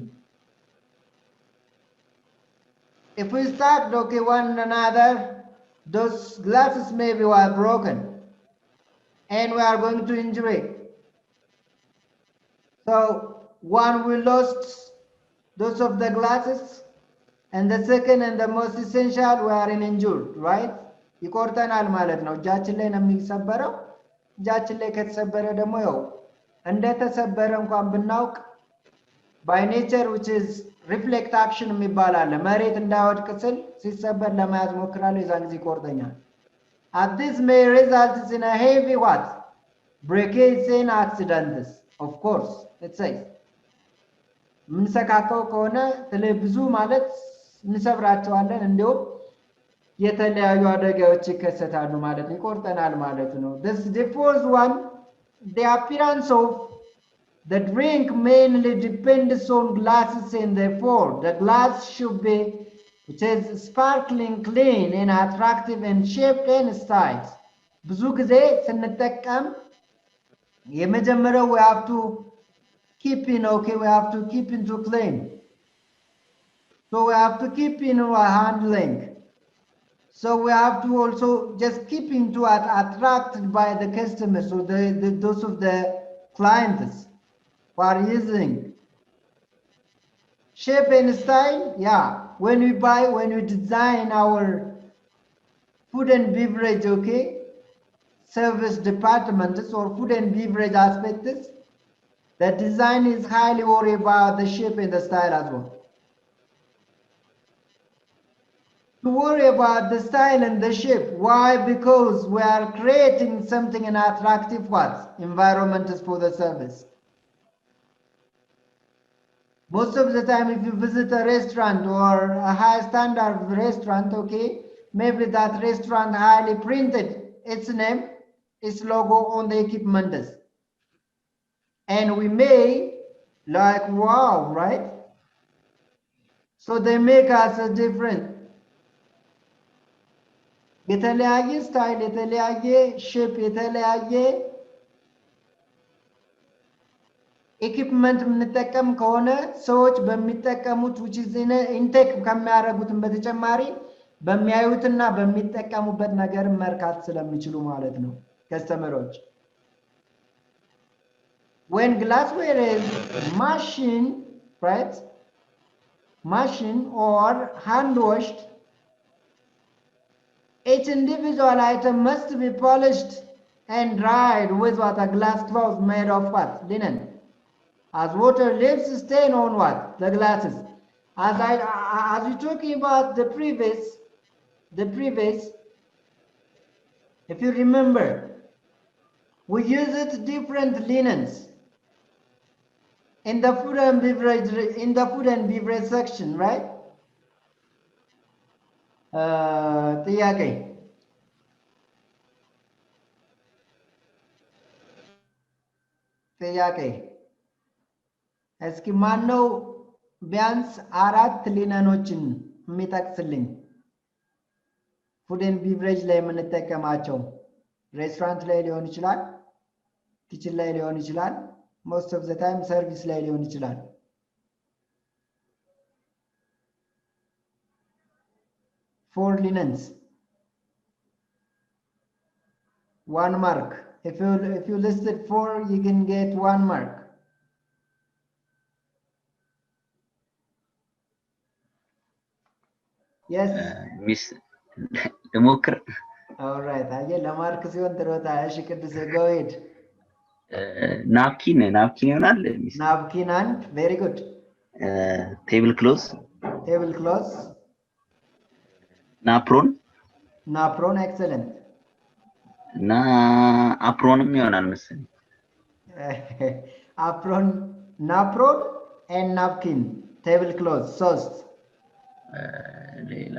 If we stacked okay one another, those glasses may be broken and we are going to injure it. So one we lost those of the glasses and the second and the most essential we are injured, right? ይቆርጠናል ማለት ነው። እጃችን ላይ ነው የሚሰበረው። እጃችን ላይ ከተሰበረ ደግሞ ያው እንደተሰበረ እንኳን ብናውቅ by nature which is reflect action የሚባል አለ። መሬት እንዳይወድቅ ስል ሲሰበር ለመያዝ ሞክራለሁ የዛን ጊዜ ይቆርጠኛል። And this may result in a heavy what? Breakage and accidents. Of course, it says. ምንሰካከው ከሆነ ብዙ ማለት እንሰብራቸዋለን እንዲሁም የተለያዩ አደጋዎች ይከሰታሉ ማለት ይቆርጠናል ማለት ነው። This the fourth one the appearance of the drink mainly depends on glasses, and therefore the glass should be, which is sparkling, clean, and attractive in shape and styles. ብዙ ጊዜ ስንጠቀም የመጀመሪያው we have to keep in, okay, we have to keep into clean. So we have to keep in our handling. So we have to also just keep into attracted by the customers or those of the clients who are using. Shape and style, yeah. When we buy, when we design our food and beverage, okay, service departments or food and beverage aspects, the design is highly worried about the shape and the style as well. To worry about the style and the shape. Why? Because we are creating something an attractive what? Environment for the service. Most of the time, if you visit a restaurant or a high standard restaurant, okay, maybe that restaurant highly printed its name, its logo on the equipment. And we may like, wow, right? So they make us a different. የተለያየ ስታይል የተለያየ ሼፕ የተለያየ ኢኩፕመንት የምንጠቀም ከሆነ ሰዎች በሚጠቀሙት which is ኢንቴክ ከሚያደርጉትም በተጨማሪ በሚያዩትና በሚጠቀሙበት ነገር መርካት ስለሚችሉ ማለት ነው ከስተመሮች when glassware is machine, right, machine or hand washed, each individual item must be polished and dried with what? A glass cloth made of what? Linen. As water leaves stain on what? The glasses. As we're talking about the previous, if you remember, we use it different linens in the food and beverage section, right? ጥያቄ እስኪ ማን ነው ቢያንስ 4 ሊነኖችን የሚጠቅስልኝ ፉድ ኤንድ ቢቨሬጅ ላይ የምንጠቀማቸው ሬስቶራንት ላይ ሊሆን ይችላል ኪችን ላይ ሊሆን ይችላል most of the time ሰርቪስ ላይ ሊሆን ይችላል 4 linens, 1 mark. If you listed 4, you can get 1 mark. Yes. Miss Demokr. All right. Aye, la mark siyon terota. Ashi kidse go ahead. Napkin yonal. Napkin and very good. Tablecloth. Napron, excellent. Apronum ይሆናል መሰለኝ napron and napkin tablecloth ሶስት ሌላ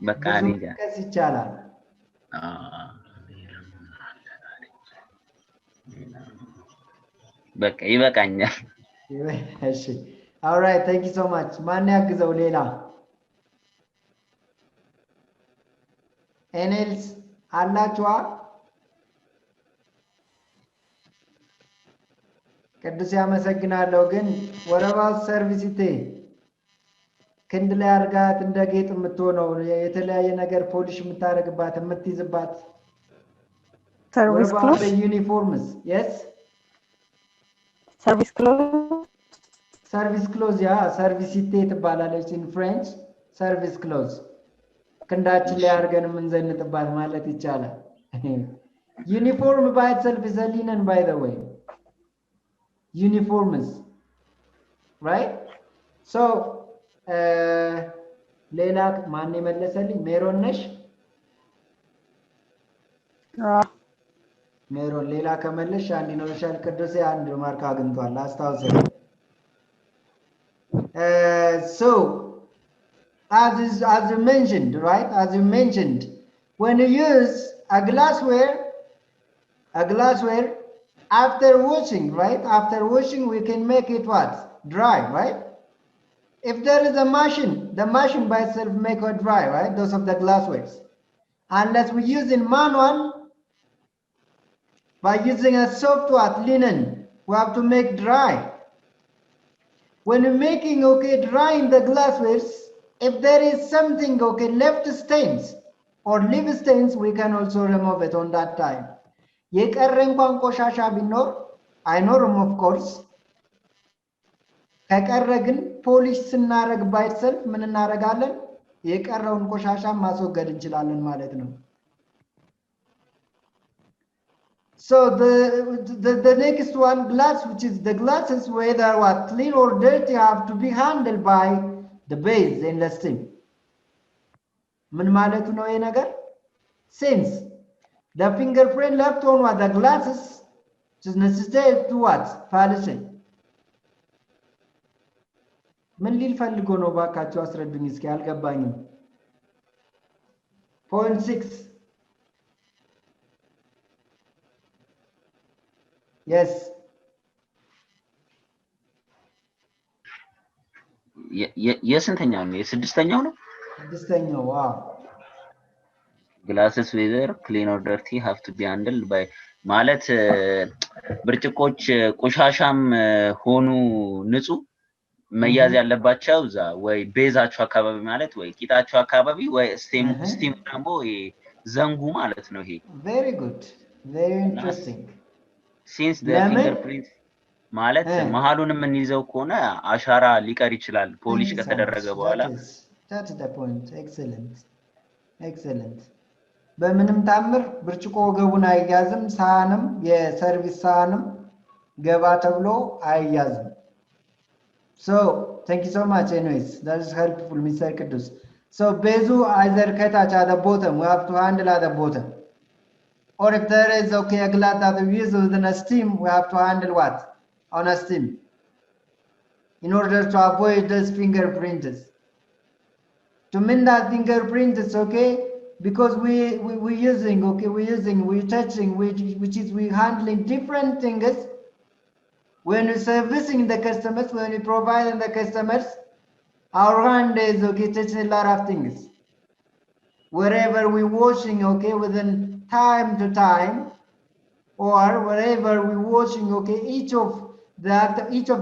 በቃ እንጃ ከስ ይቻላል በቃ ይበቃኛል እሺ all right thank you so much ማን ያግዘው ሌላ ኤኔልስ አላችኋ ቅዱስ ያመሰግናለሁ ግን ወረባው ሰርቪስቴ ክንድ ላይ አርጋት እንደ ጌጥ የምትሆነው የተለያየ ነገር ፖሊሽ የምታረግባት የምትይዝባት ሰርቪስ ክሎዝ ዩኒፎርምስ yes service clothes ያ ሰርቪስቴ ትባላለች in French service clothes ክንዳችን ላይ አርገን የምንዘንጥባት ማለት ይቻላል uniform by itself is a linen by the way uniforms right so ሌላ ማን የመለሰልኝ ሜሮን ነሽ ሜሮን ሌላ ከመለሽ አንድ ነው ሻል ቅዱስ አንድ ማርክ አግኝቷል አስታውሰኝ so as you mentioned, right? As you mentioned, when you use a glassware, after washing, right? After washing, we can make it what? Dry, right? If there is a machine, the machine by itself make it dry, right? Those of the glasswares. Unless we use in manual, by using a soft what? Linen, we have to make dry. When you're making, okay, drying the glasswares, if there is something, okay, left stains or leaf stains, we can also remove it on that time. የቀረ እንኳን ቆሻሻ ቢኖር አይኖርም of course ከቀረ ግን ፖሊሽ ስናረግ ባይሰልፍ ምን እናረጋለን የቀረውን ቆሻሻ ማስወገድ እንችላለን ማለት ነው. So the next one, glass, which is the glasses, whether what clean or dirty, have to be handled by the base and the steam. ምን ማለቱ ነው ይሄ ነገር? Since the fingerprint left on what the glasses is necessary to what? Polishing. ምን ሊል ፈልጎ ነው ባካችሁ አስረዱኝ እስኪ አልገባኝም. Point 6. Yes. የስንተኛው ነው? የስድስተኛው ነው? ስድስተኛው ዋው glasses whether clean or dirty have to be handled by ማለት ብርጭቆች ቆሻሻም ሆኑ ንጹህ መያዝ ያለባቸው እዛ ወይ ቤዛቸው አካባቢ ማለት ወይ ቂጣቸው አካባቢ ወይ ስቲም ደግሞ ዘንጉ ማለት ነው ይሄ. Very good, very interesting. Since the fingerprint ማለት መሃሉንም እንይዘው ከሆነ አሻራ ሊቀር ይችላል ፖሊሽ ከተደረገ በኋላ. That's the point. Excellent. በምንም ታምር ብርጭቆ ወገቡን አይያዝም ሳህንም የሰርቪስ ሳህንም ገባ ተብሎ አይያዝም. So thank you so much anyways, that is helpful Mr. Kudus. So bezu either ከታች at the bottom, we have to handle at the bottom, or if there is okay a glass that we use within a steam, we have to handle what on a steam in order to avoid those fingerprints. To mean that fingerprint is okay because we're using, okay, we're touching, which is we're handling different things. When we're servicing the customers, when we're providing the customers, our hand is okay touching a lot of things. Wherever we're washing, okay, within time to time, or wherever we're washing, okay, each of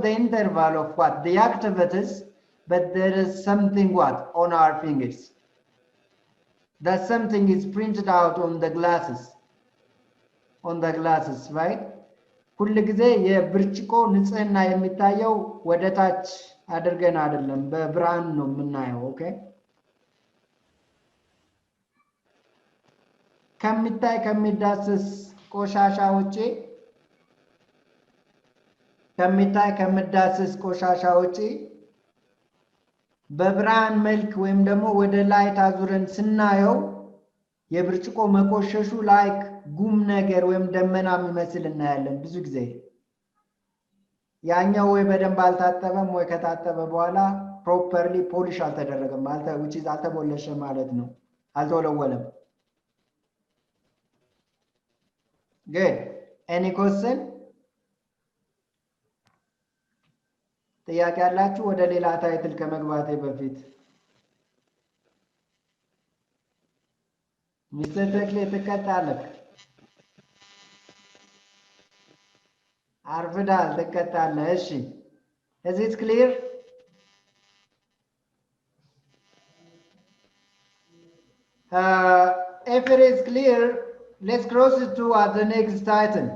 the interval of what the activities, but there is something what on our fingers. That something is printed out on the glasses, right? ሁሉ ጊዜ የብርጭቆ ንጽህና የሚታየው ወደታች አድርገን አይደለም በብርሃን ነው የምናየው. ኦኬ ከሚዳሰስ ቆሻሻ ውጪ በብርሃን መልክ ወይም ደግሞ ወደ ላይ ታዙረን ስናየው የብርጭቆ መቆሸሹ ላይክ ጉም ነገር ወይም ደመና የሚመስል እናያለን ብዙ ጊዜ. ያኛው ወይ በደንብ አልታጠበም ወይ ከታጠበ በኋላ ፕሮፐርሊ ፖሊሽ አልተደረገም ማለት which is አልተቦለሸ ማለት ነው አልተወለወለም. Good. Any question? ጥያቄ ያላችሁ ወደ ሌላ ታይትል ከመግባቴ በፊት ሚስተር ተክሌ ትቀጣለህ አርፍዳል ትቀጣለህ. እሺ is it clear? If it is clear, let's cross it to the next title.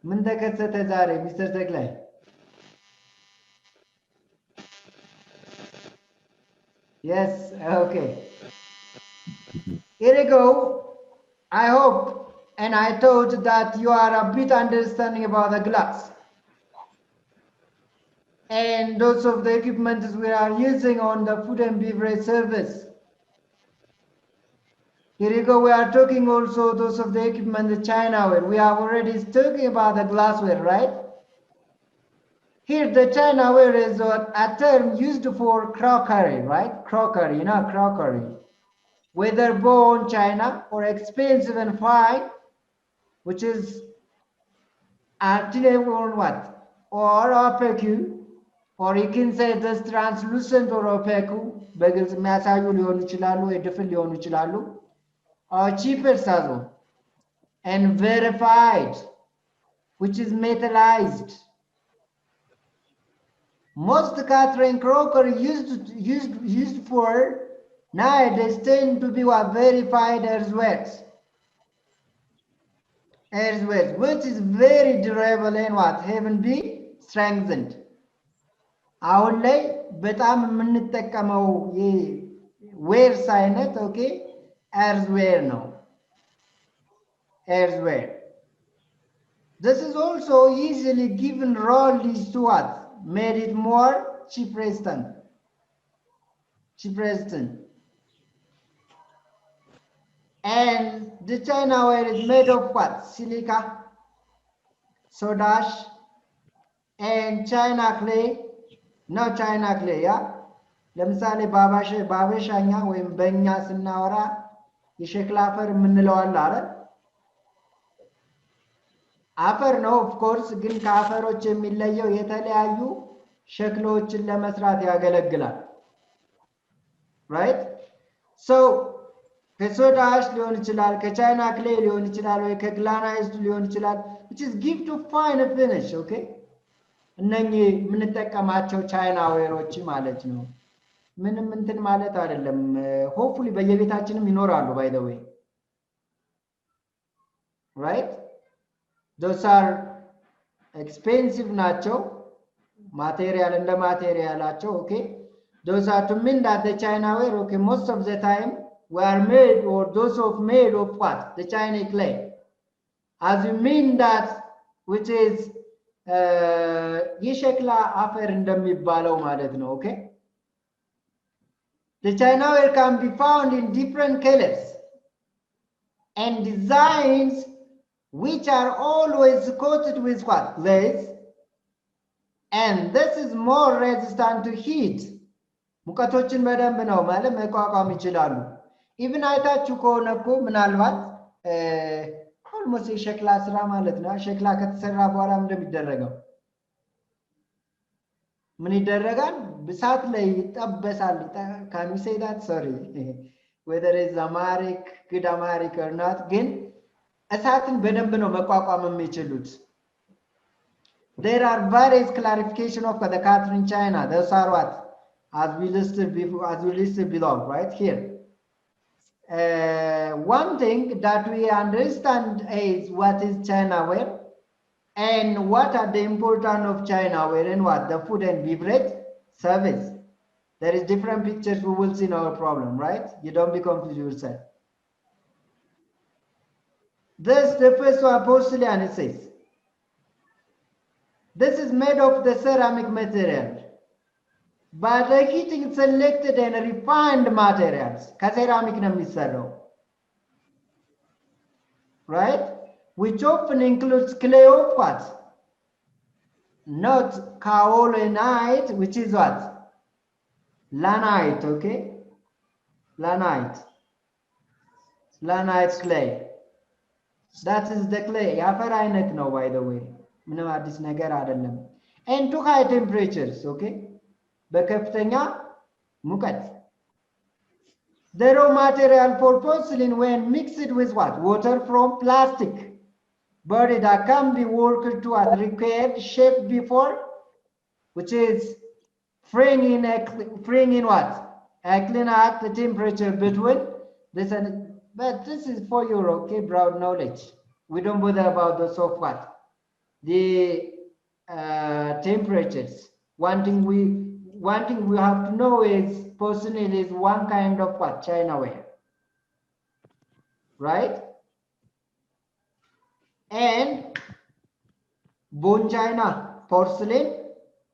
ምን ተከሰተ ዛሬ ሚስተር ተክላይ? Yes, okay. Here we go. I hope and I thought that you are a bit understanding about the glass and those of the equipment we are using on the food and beverage service. Here you go, we are talking also those of the equipment in China where we are already talking about the glassware, right? Here the Chinaware is a term used for crockery, right? Crockery, you know, crockery. Whether bone china or expensive and fine, which is or what? Or opaque, or you can say this translucent or opaque, በግልጽ የሚያሳዩ ሊሆኑ ይችላሉ የድፍን ሊሆኑ ይችላሉ or cheaper sazo and verified, which is metallized. Most Catherine Crocker used for nowadays tend to be what verified earthworks, which is very durable and what haven't been strengthened. አሁን ላይ በጣም የምንጠቀመው ዌርስ አይነት ኦኬ earthware ነው earthware. This is also easily given role is to what made it more cheap resistant. And the Chinaware is made of what? Silica, soda ash, and China clay. No China clay, yeah? ለምሳሌ ባበሻኛ ወይም በእኛ ስናወራ የሸክላ አፈር የምንለው አለ አይደል? አፈር ነው ኦፍ ኮርስ፣ ግን ከአፈሮች የሚለየው የተለያዩ ሸክሎችን ለመስራት ያገለግላል። right? So ከሶዳ አሽ ሊሆን ይችላል፣ ከቻይና ክሌይ ሊሆን ይችላል፣ ወይ ከግላናይዝድ ሊሆን ይችላል, which is give to fine finish. okay? እነኚህ የምንጠቀማቸው ቻይናዌሮች ማለት ነው። ምንም እንትን ማለት አይደለም። ሆፕፉሊ በየቤታችንም ይኖራሉ by the way. right? Those are expensive ናቸው። ማቴሪያል እንደ ማቴሪያላቸው okay? Those are to mean that the Chinaware, okay, most of the time were made, or those of made of what? The China clay. As you mean that, which is የሸክላ አፈር እንደሚባለው ማለት ነው okay? The Chinaware can be found in different colors and designs which are always coated with what? Glaze. And this is more resistant to heat. ሙቀቶችን በደንብ ነው ማለት መቋቋም ይችላሉ። ኢቭን አይታችሁ ከሆነ እኮ ምናልባት ኦልሞስት የሸክላ ስራ ማለት ነው። ሸክላ ከተሰራ በኋላ እንደሚደረገው ምን ይደረጋል? በሳት ላይ ይጠበሳል። can we say that? sorry whether it's Amharic, good Amharic or not, ግን እሳትን በደንብ ነው መቋቋም የሚችሉት። There are various clarification of the culture in China. Those are what? As we listed below, right here. One thing that we understand is what is Chinaware and what are the importance of Chinaware and what the food and beverage service. There is different pictures we will see in our problem, right? You don't be confused yourself. This the first one, porcelain, it says. This is made of the ceramic material. By the heating selected and refined materials, ከሴራሚክ ነው የሚሰራው, right? Which often includes clay of what? Not kaolinite, which is what? Lanite, okay? Lanite clay. That is the clay. የአፈር አይነት ነው by the way. ምንም አዲስ ነገር አይደለም. And to high temperatures, okay? በከፍተኛ ሙቀት. The raw material for porcelain when mixed with what? Water from plastic body that can be worked to a required shape before, which is freeing in what? A clean at the temperature between this and, but this is for your okay broad knowledge. We don't bother about the so what? The temperatures. One thing we have to know is porcelain is one kind of what? Chinaware, right? And bone china, porcelain,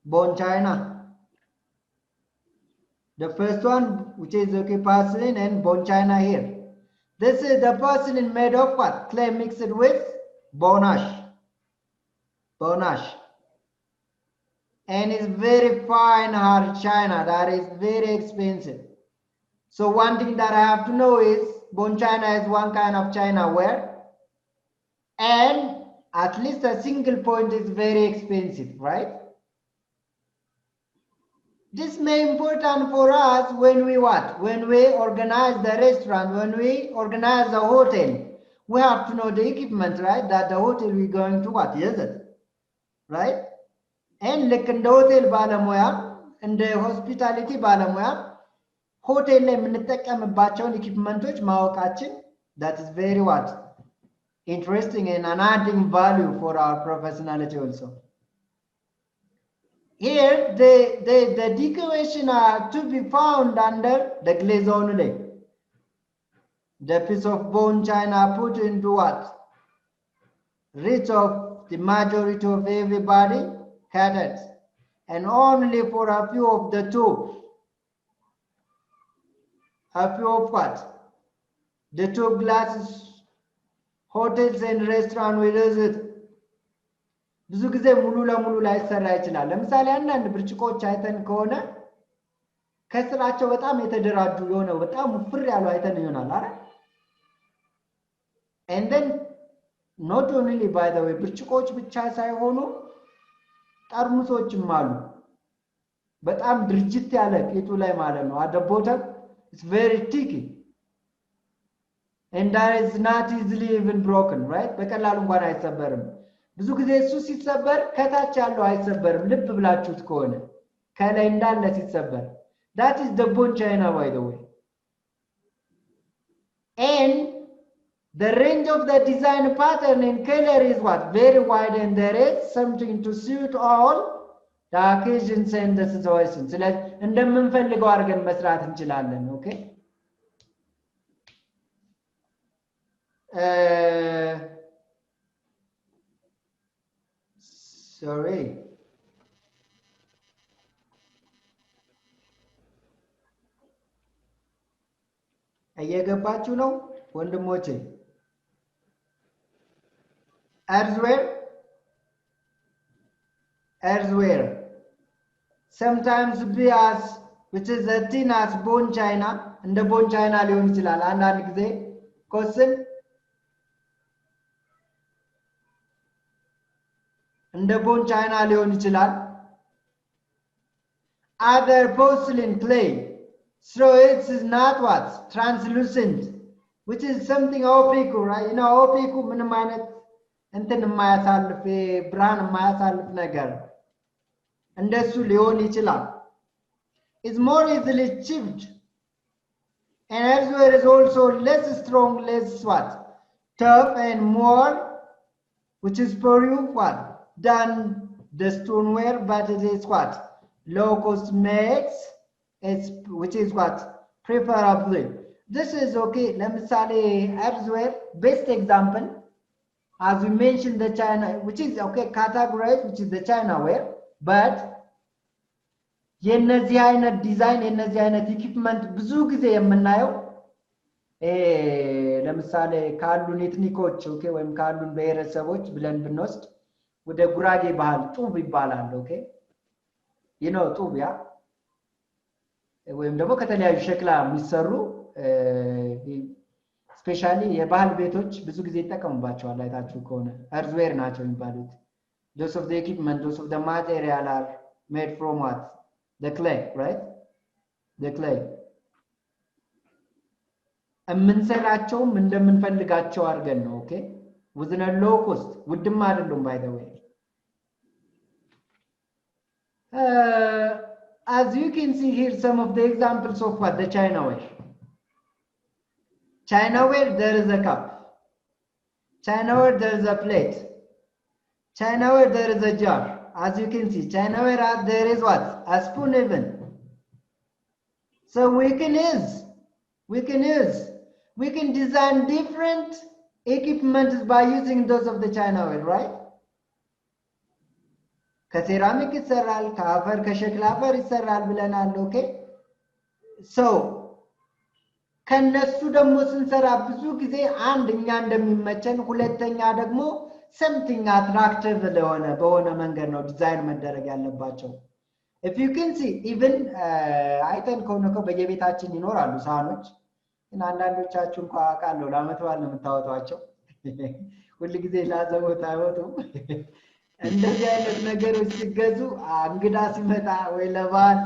bone china. The first one, which is okay, porcelain and bone china here. This is the porcelain made of what? Clay mixed with bone ash. and it's very fine hard china that is very expensive. So one thing that I have to know is bone china is one kind of china ware, and at least a single point is very expensive, right? This may be important for us when we what? When we organize the restaurant, when we organize the hotel. We have to know the equipment, right? That the hotel we're going to what is it, right? And like in the hotel ባለሙያ and the hospitality ባለሙያ hotel ላይ የምንጠቀምባቸውን equipmenቶች ማወቃችን that is very what? Interesting and an adding value for our professionality also. Here, the decoration are to be found under the glaze only. The piece of bone china put into what? Reach of the majority of everybody catered, and only for a few of the tube. A few of what? The tube glasses, hotels and restaurants will use it. ብዙ ጊዜ ሙሉ ለሙሉ ላይሰራ ይችላል። ለምሳሌ አንዳንድ ብርጭቆች አይተን ከሆነ ከስራቸው በጣም የተደራጁ የሆነ በጣም ውፍር ያሉ አይተን ይሆናል አይደል? And then not only by the way ብርጭቆች ብቻ ሳይሆኑ ጠርሙሶችም አሉ በጣም ድርጅት ያለ ቂጡ ላይ ማለት ነው። at the bottom it's very thick and that is not easily even broken, right? በቀላሉ እንኳን አይሰበርም። ብዙ ጊዜ እሱ ሲሰበር ከታች ያለው አይሰበርም። ልብ ብላችሁት ከሆነ ከላይ እንዳለ ሲሰበር that is the bone china by the way. And the range of the design pattern and color is what? Very wide, and there is something to suit all the occasions and the situations. ስለዚህ እንደምንፈልገው አድርገን መስራት እንችላለን። ኦኬ sorry እየገባችሁ ነው ወንድሞቼ? earthware sometimes be as which is a thin as bone china እንደ bone china ሊሆን ይችላል። አንዳንድ ጊዜ ኮስን እንደ bone china ሊሆን ይችላል። other porcelain clay, so it is not what? Translucent, which is something opaque, right? You know, opaque ምንም አይነት እንትን የማያሳልፍ ብርሃን የማያሳልፍ ነገር እንደሱ ሊሆን ይችላል። It's more easily chipped, and elsewhere is also less strong, less what? Tough and more, which is for you what? Than the stoneware, but it is what? Low cost makes it, which is what? Preferably. This is okay. Let me say earthware, best example, as we mentioned the China, which is okay, categorized, which is the China ware, but የነዚህ አይነት ዲዛይን የነዚህ አይነት ኢኩዊፕመንት ብዙ ጊዜ የምናየው ለምሳሌ ካሉን ኤትኒኮች ኦኬ ወይም ካሉን ብሔረሰቦች ብለን ብንወስድ ወደ ጉራጌ ባህል ጡብ ይባላል። ኦኬ you know ጡብ ያ ወይም ደግሞ ከተለያዩ ሸክላ የሚሰሩ ስፔሻሊ የባህል ቤቶች ብዙ ጊዜ ይጠቀሙባቸዋል። አይታችሁ ከሆነ earthware ናቸው የሚባሉት። those of the equipment, those of the material are made from what? The clay, right? The clay. የምንሰራቸውም እንደምንፈልጋቸው አድርገን ነው። ኦኬ within a low cost ውድም አይደሉም by the way. As you can see here some of the examples of what the China ware. China ware, there is a cup. China ware, there is a plate. China ware, there is a jar. As you can see, China ware, there is what? A spoon even. So we can design different equipment by using those of the China ware, right? ከሴራሚክ ይሰራል፣ ከአፈር ከሸክላ አፈር ይሰራል ብለናል። ኦኬ ሶ ከነሱ ደግሞ ስንሰራ ብዙ ጊዜ አንድ እኛ እንደሚመቸን፣ ሁለተኛ ደግሞ something attractive በሆነ መንገድ ነው ዲዛይን መደረግ ያለባቸው if you can see even አይተን ከሆነ በየቤታችን ይኖራሉ ሳህኖች እና አንዳንዶቻችሁ እንኳን አቃለው ለአመት በዓል ነው የምታወጧቸው ሁሉ ጊዜ ላዘቦት አይወጡም እንደዚህ አይነት ነገሮች ሲገዙ እንግዳ ሲመጣ ወይ ለበዓል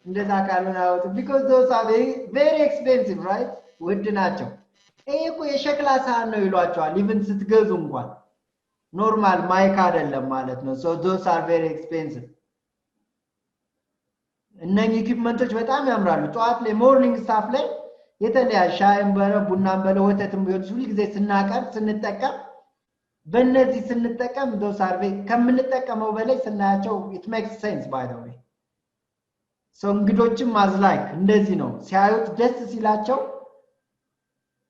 እንደዛ ካልሆነ አይወጡም because those are very expensive right ውድ ናቸው ይሄ እኮ የሸክላ ሳህን ነው ይሏቸዋል even ስትገዙ እንኳን ኖርማል ማይክ አይደለም ማለት ነው so those are very expensive እነኚህ ኢኩዊፕመንቶች በጣም ያምራሉ ጧት ላይ ሞርኒንግ ስታፍ ላይ የተለያየ ሻይም በረ ቡናም በለ ወተትም ቢሆን ሁሉ ጊዜ ስናቀርብ ስንጠቀም በእነዚህ ስንጠቀም those are very ከምንጠቀመው በላይ ስናያቸው it makes sense by the way so እንግዶችም ማዝላይክ እንደዚህ ነው ሲያዩት ደስ ሲላቸው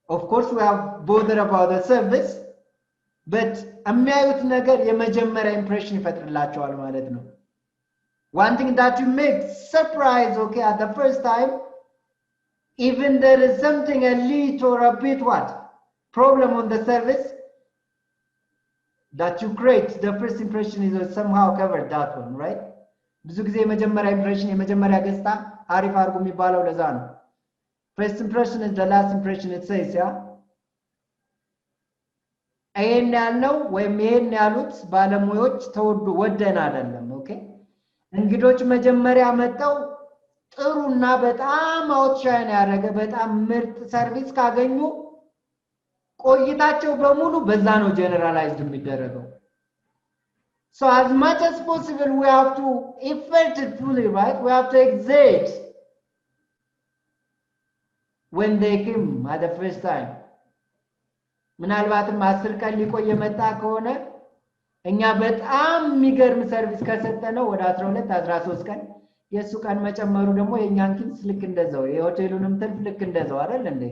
of course we have bother about the service but የሚያዩት ነገር የመጀመሪያ ኢምፕሬሽን ይፈጥርላቸዋል ማለት ነው one thing that you make surprise okay at the first time even there is something a little or a bit what problem on the service that you create the first impression is somehow covered that one right ብዙ ጊዜ የመጀመሪያ ኢምፕሬሽን የመጀመሪያ ገጽታ አሪፍ አርጉ የሚባለው ለዛ ነው first impression is the last impression it says yeah አይን ያለው ወይም ይሄን ያሉት ባለሙያዎች ተወዱ ወደን አይደለም ኦኬ እንግዶች መጀመሪያ መጣው ጥሩና በጣም አውትሻይን ያደረገ በጣም ምርጥ ሰርቪስ ካገኙ ቆይታቸው በሙሉ በዛ ነው ጀነራላይዝድ የሚደረገው so as much as possible we have to effort it fully right we have to exert when they came at the first time ምናልባትም 10 ቀን ሊቆይ የመጣ ከሆነ እኛ በጣም የሚገርም ሰርቪስ ከሰጠነው ወደ 12 13 ቀን የሱ ቀን መጨመሩ ደግሞ የኛን ኪንስ ልክ እንደዛው የሆቴሉንም ትርፍ ልክ እንደዛው አይደል እንዴ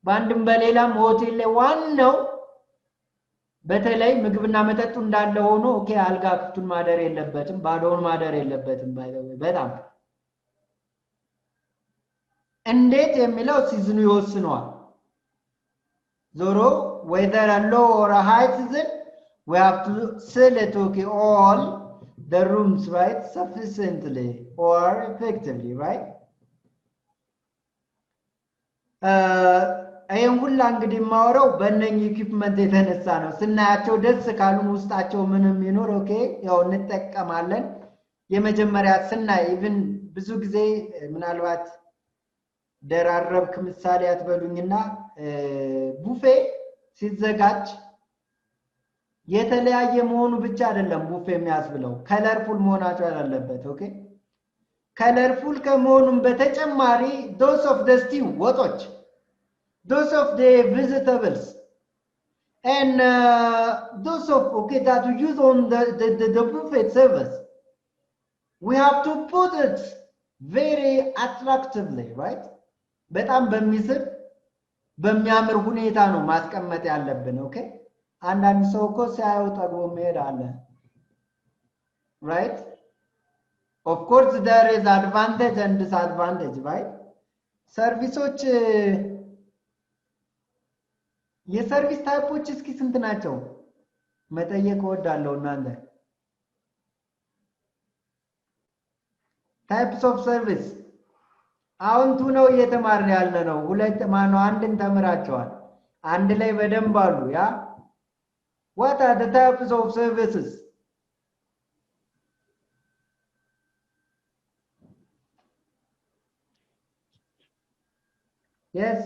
ባንድም በሌላም ሆቴል ላይ ዋናው በተለይ ምግብና መጠጡ እንዳለ ሆኖ ኦኬ አልጋ ክፍቱን ማደር የለበትም ባዶውን ማደር የለበትም ባይዘው በጣም እንዴት የሚለው ሲዝኑ ይወስነዋል ዞሮ whether a low or a high season we have to sell it okay all the rooms right sufficiently or effectively right አይን ሁላ እንግዲህ ማወራው በእነኚህ ኢኩዊፕመንት የተነሳ ነው ስናያቸው ደስ ካሉን ውስጣቸው ምንም ይኖር ኦኬ ያው እንጠቀማለን የመጀመሪያ ስናይ even ብዙ ጊዜ ምናልባት ደራረብክ ምሳሌ አትበሉኝና ቡፌ ሲዘጋጅ የተለያየ መሆኑ ብቻ አይደለም ቡፌ የሚያስብለው ከለርፉል መሆናቸው አለበት ኦኬ ከለርፉል ከመሆኑም በተጨማሪ those of the stew ወጦች those of the vegetables and those of okay that we use on the buffet service we have to put it very attractively right በጣም በሚስብ በሚያምር ሁኔታ ነው ማስቀመጥ ያለብን ኦኬ አንዳንድ ሰው እኮ ሲያዩ ጠግቦ መሄድ አለ right of course there is advantage and disadvantage right ሰርቪሶች የሰርቪስ ታይፖች እስኪ ስንት ናቸው መጠየቅ ወዳለው እናንተ types of service አሁን ቱ ነው እየተማርን ያለ ነው ሁለት ማነው አንድን ተምራቸዋል አንድ ላይ በደንብ አሉ ያ what are the types of services yes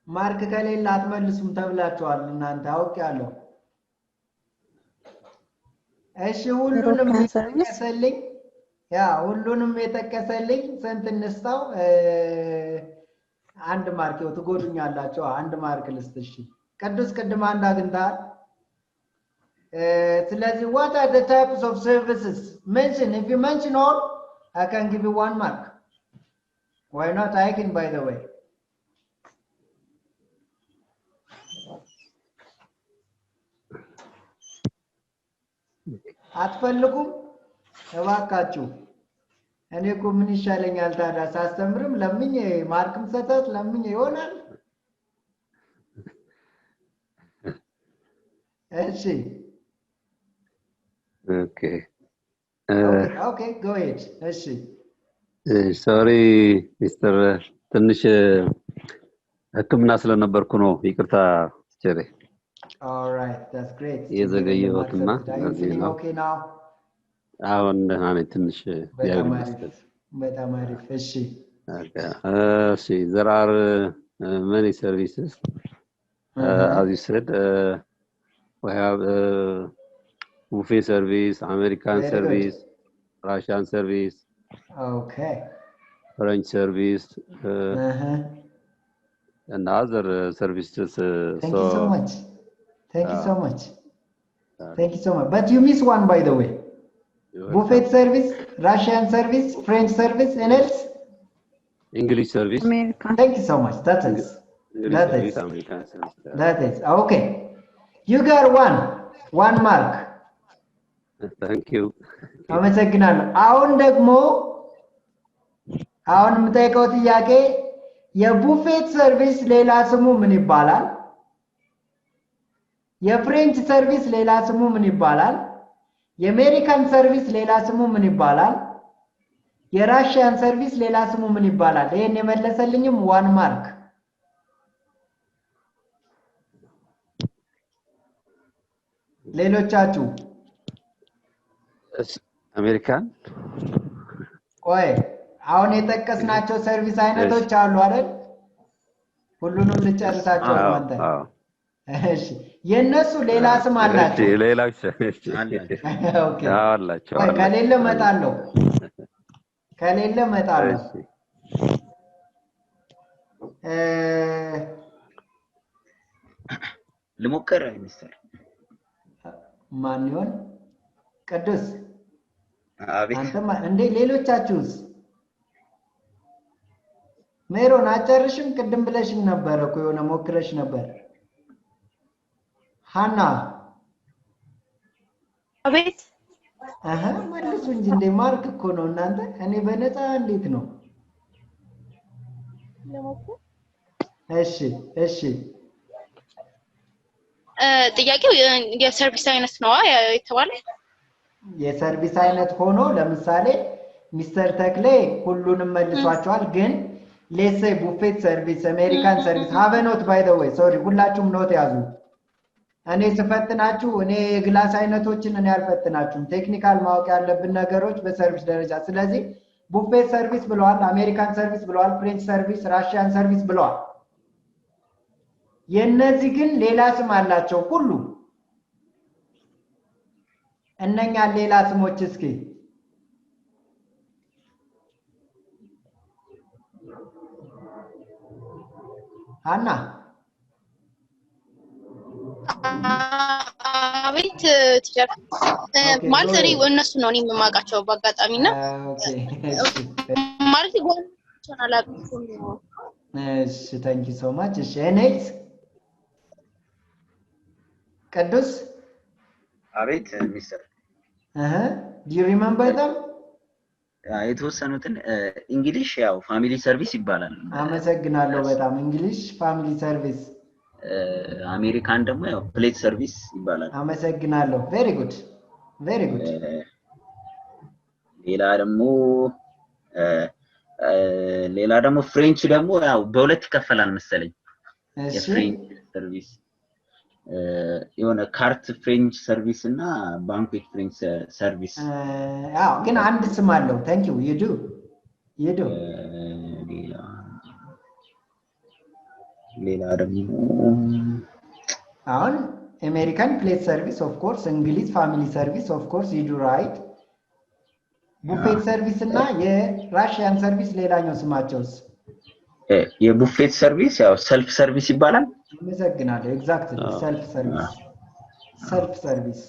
ማርክ ከሌላ አትመልሱም ተብላችኋል እናንተ አውቃለሁ እሺ ሁሉንም የተከሰልኝ ያ ሁሉንም የተከሰልኝ ስንት እንስታው አንድ ማርክ ነው ትጎዱኛላችሁ አንድ ማርክ ልስጥሽ ቅዱስ ቅድም አንድ አግኝታል ስለዚህ what are the types of services mention if you mention all I can give you 1 mark why not I can by the way አትፈልጉም እባካችሁ እኔ እኮ ምን ይሻለኛል ታዲያ ሳስተምርም ለምኝ ማርክም ሰጠት ለምኝ ይሆናል እሺ Okay. ኦኬ go ahead እሺ Sorry, Mr. ትንሽ ህክምና ስለነበርኩ ነው ይቅርታ ቸሬ all right that's great የዘገየሁትና are you feeling okay now አሁን ደህና ነኝ ትንሽ በጣም አሪፍ እሺ እሺ there are many services as you said we have buffet service American Very service Russian service okay French service and other services thank you so much thank you so much but you miss one by the way buffet service Russian service French service and else English service American. thank you so much that is okay you got one mark thank you አመሰግናለሁ አሁን የምጠይቀው ጥያቄ የቡፌት ሰርቪስ ሌላ ስሙ ምን ይባላል የፍሬንች ሰርቪስ ሌላ ስሙ ምን ይባላል የአሜሪካን ሰርቪስ ሌላ ስሙ ምን ይባላል የራሺያን ሰርቪስ ሌላ ስሙ ምን ይባላል ይሄን የመለሰልኝም ዋን ማርክ ሌሎቻችሁ አሜሪካን ቆይ አሁን የጠቀስናቸው ሰርቪስ አይነቶች አሉ አይደል ሁሉንም ልጨርሳቸው አንተ እሺ የነሱ ሌላ ስም አላቸው ሌላ ኦኬ አላቸው ከሌለ መጣለው ልሞክር ሚስተር ማን ይሆን ቅዱስ አቤት አንተማ እንዴ ሌሎቻችሁስ ሜሮን አጨርሽም ቅድም ብለሽም ነበር እኮ የሆነ ሞክረሽ ነበር ሃና አቤት መልሱ እንጂ እንደ ማርክ እኮ ነው እናንተ እኔ በነፃ እንዴት ነው እሺ ጥያቄው የሰርቪስ አይነት ነው የተባለው የሰርቪስ አይነት ሆኖ ለምሳሌ ሚስተር ተክሌ ሁሉንም መልሷቸዋል ግን ሌትስ ሴይ ቡፌት ሰርቪስ አሜሪካን ሰርቪስ ሃቭ ኖት ባይ ዘ ዌይ ሶሪ ሁላችሁም ኖት ያዙ እኔ ስፈትናችሁ እኔ የግላስ አይነቶችን እኔ አልፈትናችሁም ቴክኒካል ማወቅ ያለብን ነገሮች በሰርቪስ ደረጃ ስለዚህ ቡፌት ሰርቪስ ብለዋል አሜሪካን ሰርቪስ ብለዋል ፍሬንች ሰርቪስ ራሺያን ሰርቪስ ብለዋል የነዚህ ግን ሌላ ስም አላቸው ሁሉ እነኛ ሌላ ስሞች እስኪ ሃና አቤት ቲቸር ማለት እኔ እነሱ ነው እኔ የማውቃቸው በአጋጣሚና ማለት ጓደኞቼን አላውቅም እሺ ታንክ ዩ ሶ ማች እሺ ኔክስት ቅዱስ አቤት ሚስተር do you remember them የተወሰኑትን እንግሊሽ ያው ፋሚሊ ሰርቪስ ይባላል አመሰግናለሁ በጣም እንግሊሽ ፋሚሊ ሰርቪስ አሜሪካን ደግሞ ያው ፕሌት ሰርቪስ ይባላል አመሰግናለሁ very good ሌላ ደግሞ ፍሬንች ደግሞ ያው በሁለት ይከፈላል መሰለኝ የፍሬንች ሰርቪስ የሆነ ካርት ፍሬንች ሰርቪስ እና ባንኩዌት ፍሬንች ሰርቪስ አዎ ግን አንድ ስም አለው thank you you do ሌላ ደግሞ አሁን አሜሪካን ፕሌት ሰርቪስ ኦፍ ኮርስ እንግሊዝ ፋሚሊ ሰርቪስ ኦፍ ኮርስ you do right ቡፌት ሰርቪስ እና የራሺያን ሰርቪስ ሌላኛው ስማቸውስ የቡፌት ሰርቪስ ያው ሰልፍ ሰርቪስ ይባላል አመሰግናለሁ ኤግዛክትሊ ሰልፍ ሰርቪስ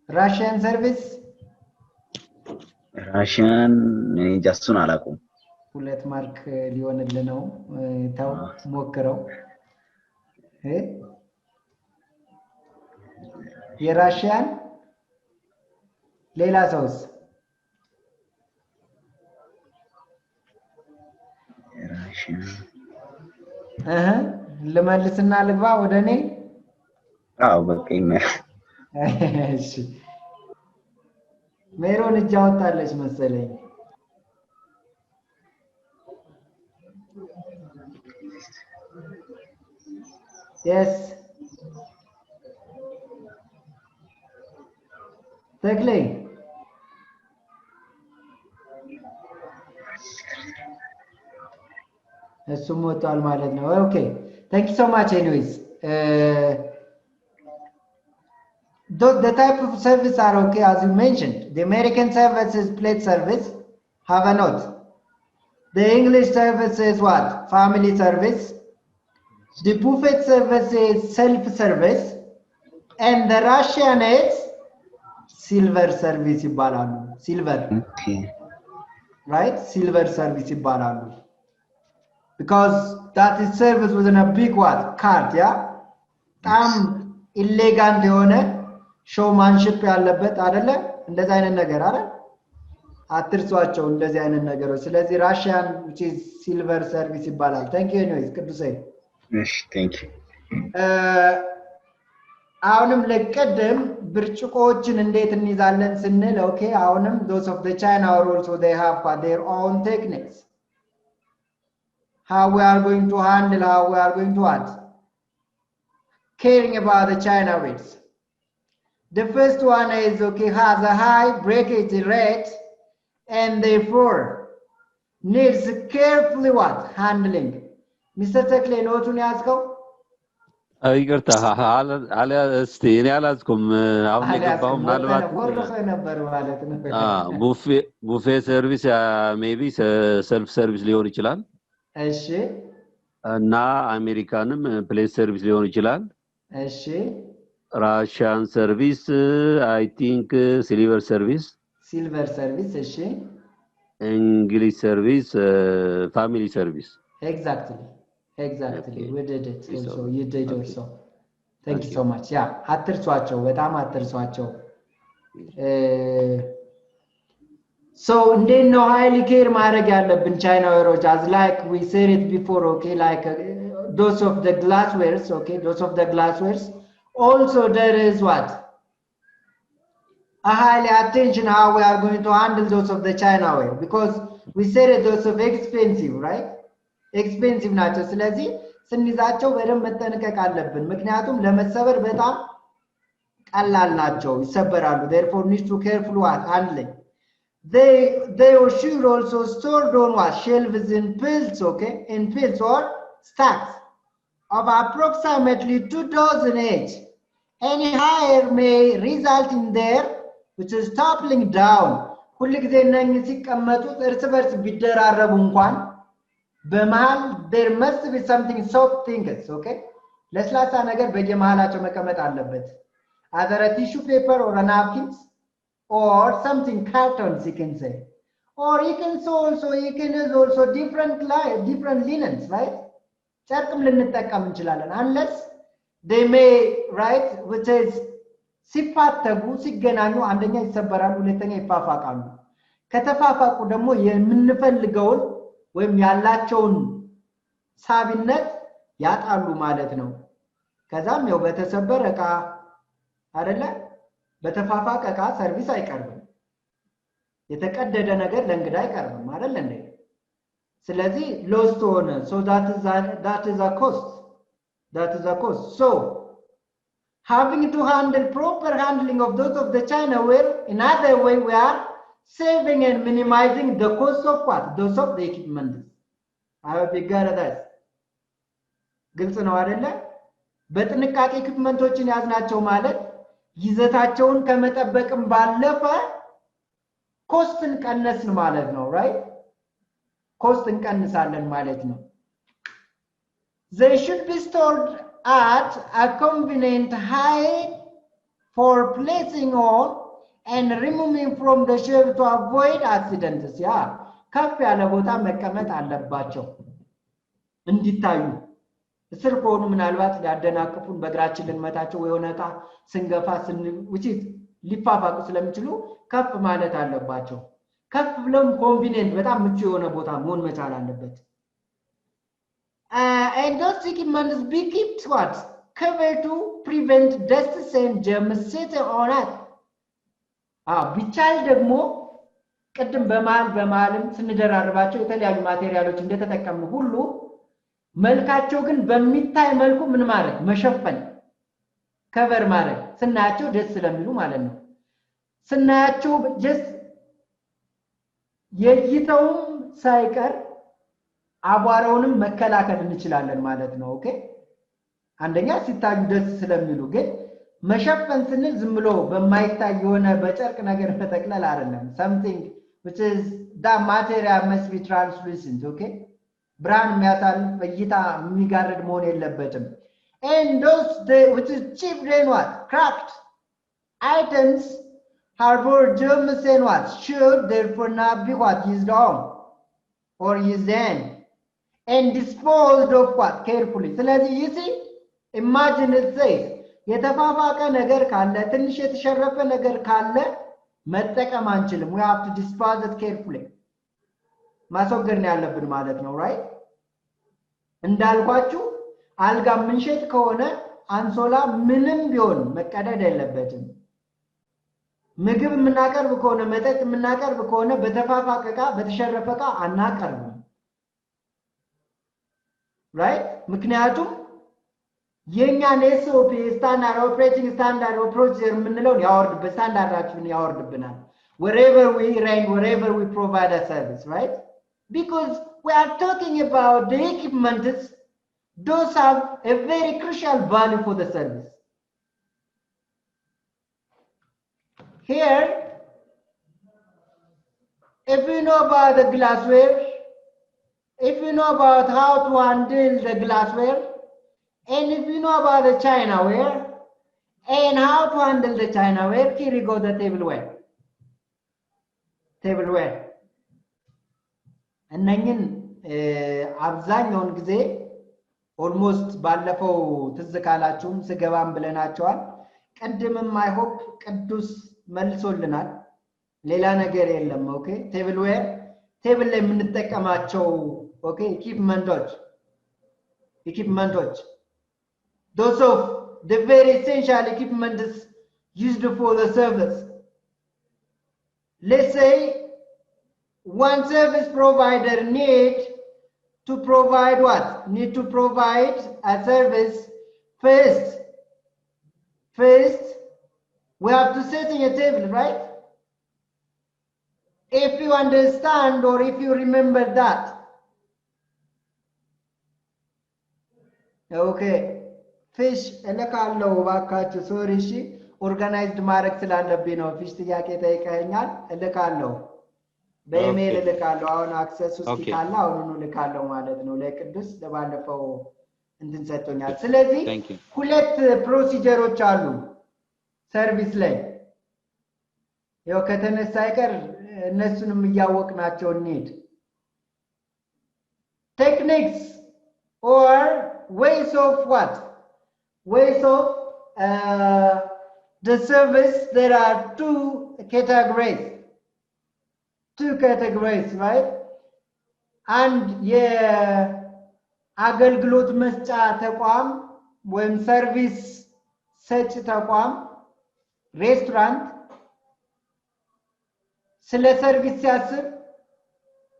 ራሺያን ሰርቪስ ራሺያን ጃስቱን አላውቅም ሁለት ማርክ ሊሆንልህ ነው ታው ሞክረው የራሺያን ሌላ ሰውስ ልመልስና ልግባ ወደኔ በቃ ይመር እሺ ሜሮን እጃወጣለች መሰለኝ yes ተክሌ እሱም ወጣል ማለት ነው okay thank you so much anyways the type of service are okay as you mentioned the American service is plate service have a note the English service is what family service the buffet service is self service and the Russian is silver service ይባላሉ silver right silver service ይባላሉ because that is service within a big what cart yeah በጣም elegant የሆነ showmanship ያለበት አይደለ እንደዛ አይነት ነገር አይደል አትርሷቸው እንደዚህ አይነት ነገሮች ስለዚህ Russian which is silver service ይባላል thank you anyways ቅዱሴ እሺ thank you አሁንም ለቀደም ብርጭቆችን እንዴት እንይዛለን ስንል okay አሁንም those of the China also they have their own techniques how we are going to handle how we are going to what caring about the China wares the first one is okay has a high breakage rate and therefore needs carefully what handling Mr. Tekle notuን ያዝከው ይቅርታ አለ እስቲ እኔ አላዝኩም አሁን የገባው ምናልባት ወርፈ ነበር ማለት ነው ቡፌ ሰርቪስ ሜቢ ሰልፍ ሰርቪስ ሊሆን ይችላል እሺ እና አሜሪካንም ፕሌስ ሰርቪስ ሊሆን ይችላል እሺ ራሽያን ሰርቪስ አይ ቲንክ ሲልቨር ሰርቪስ እሺ እንግሊሽ ሰርቪስ ፋሚሊ ሰርቪስ exactly we did it also you did also thank you so much yeah አትርሷቸው በጣም አትርሷቸው so እንዴት ነው highly care ማድረግ ያለብን ቻይናውያኖች as like we said it before okay like those of the glasswares also there is what a highly attention how we are going to handle those of the Chinaware because we said it those of expensive right expensive ናቸው ስለዚህ ስንይዛቸው በደንብ መጠንቀቅ አለብን ምክንያቱም ለመሰበር በጣም ቀላል ናቸው ይሰበራሉ therefore need to careful what handling they should also stored on what shelves in piles okay in piles or stacks of approximately 2 dozen each any higher may result in their which is toppling down ሁሉ ጊዜ እነኚህ ሲቀመጡ እርስ በርስ ቢደራረቡ እንኳን በመሃል there must be something soft things okay ለስላሳ ነገር በየመሃላቸው መቀመጥ አለበት either a tissue paper or a napkins or something cartons you can say or you can use also different linens right ጨርቅም ልንጠቀም እንችላለን unless they may right which is ሲፋተጉ ሲገናኙ አንደኛ ይሰበራሉ ሁለተኛ ይፋፋቃሉ ከተፋፋቁ ደግሞ የምንፈልገውን ወይም ያላቸውን ሳቢነት ያጣሉ ማለት ነው ከዛም ያው በተሰበረ ዕቃ አይደለ በተፋፋቀ ዕቃ ሰርቪስ አይቀርብም የተቀደደ ነገር ለእንግዳ አይቀርብም አይደል እንዴ ስለዚህ ሎስት ሆነ so that is a cost so having to handle proper handling of those of the Chinaware in other way we are saving and minimizing the cost of what those of the equipment I have got that ግልጽ ነው አይደለ በጥንቃቄ ኢኩዊፕመንቶችን ያዝናቸው ማለት ይዘታቸውን ከመጠበቅም ባለፈ ኮስትን ቀነስን ማለት ነው right ኮስትን ቀንሳለን ማለት ነው they should be stored at a convenient height for placing on and removing from the shelf to avoid accidents yeah ከፍ ያለ ቦታ መቀመጥ አለባቸው እንዲታዩ እስር ከሆኑ ምናልባት ሊያደናቅፉን በእግራችን ልንመታቸው ወይ ሆነታ ስንገፋ which is ሊፋፋቁ ስለሚችሉ ከፍ ማለት አለባቸው ከፍ ብሎም ኮንቬኒየንት በጣም ምቹ የሆነ ቦታ መሆን መቻል አለበት and those equipments be kept what cover to prevent dust and germs sitting on it. ቢቻል ደግሞ ቅድም በመሃልም ስንደራርባቸው የተለያዩ ማቴሪያሎች እንደተጠቀሙ ሁሉ መልካቸው ግን በሚታይ መልኩ ምን ማድረግ መሸፈን ከቨር ማድረግ ስናያቸው ደስ ስለሚሉ ማለት ነው። ስናያቸው just የይተውም ሳይቀር አቧራውንም መከላከል እንችላለን ማለት ነው። ኦኬ አንደኛ ሲታዩ ደስ ስለሚሉ ግን መሸፈን ስንል ዝም ብሎ በማይታይ የሆነ በጨርቅ ነገር ተጠቅለል አይደለም። something which is that material must be translucent. Okay ብርሃን የሚያሳልፍ በእይታ የሚጋርድ መሆን የለበትም። and those which is cheap what cracked items harbor germs and what should therefore not be what used on or used in and disposed of what carefully. ስለዚህ you see imagine it says የተፋፋቀ ነገር ካለ ትንሽ የተሸረፈ ነገር ካለ መጠቀም አንችልም። we have to dispose it carefully. ማስወገድ ነው ያለብን ማለት ነው right እንዳልኳችሁ አልጋ ምንሸጥ ከሆነ አንሶላ ምንም ቢሆን መቀደድ የለበትም። ምግብ የምናቀርብ ከሆነ መጠጥ የምናቀርብ ከሆነ በተፋፋቀ ዕቃ በተሸረፈ ዕቃ አናቀርብም right ምክንያቱም የኛን SOP ስታንዳርድ ኦፕሬቲንግ ስታንዳርድ ፕሮሲጀር የምንለውን ያወርድብን ስታንዳርዳችንን ያወርድብናል wherever we rent wherever we provide a service right because we are talking about the equipments those have a very crucial value for the service. Here if you know about the glassware, if you know about how to handle the glassware, and if you know about the chinaware and how to handle the chinaware, here you go the tableware. እነኝን አብዛኛውን ጊዜ ኦልሞስት ባለፈው ትዝ ካላችሁም ስገባም ብለናቸዋል። ቀድምም አይሆፕ ቅዱስ መልሶልናል። ሌላ ነገር የለም። ኦኬ ቴብልዌር ቴብል ላይ የምንጠቀማቸው ኦኬ ኢኩዊፕመንቶች those of the very essential equipment is used for the service. Let's say one service provider need to provide what? Need to provide a service first. We have to set in a table, right? If you understand or if you remember that. Okay. ፊሽ እልካለሁ ባካችሁ ሶሪ እሺ ኦርጋናይዝድ ማድረግ ስላለብኝ ነው ፊሽ ጥያቄ ጠይቀኛል እልካለሁ በኢሜል እልካለሁ አሁን አክሰስ ውስጥ ካለ አሁን እልካለሁ ማለት ነው ለቅዱስ ለባለፈው እንትን ሰጥቶኛል ስለዚህ ሁለት ፕሮሲጀሮች አሉ ሰርቪስ ላይ ያው ከተነሳ አይቀር እነሱንም ያወቅናቸው እንሂድ techniques or ways of what ways of the service there are two categories right and የአገልግሎት መስጫ ተቋም ወይም ሰርቪስ ሰጪ ተቋም ሬስቶራንት ስለ ሰርቪስ ሲያስብ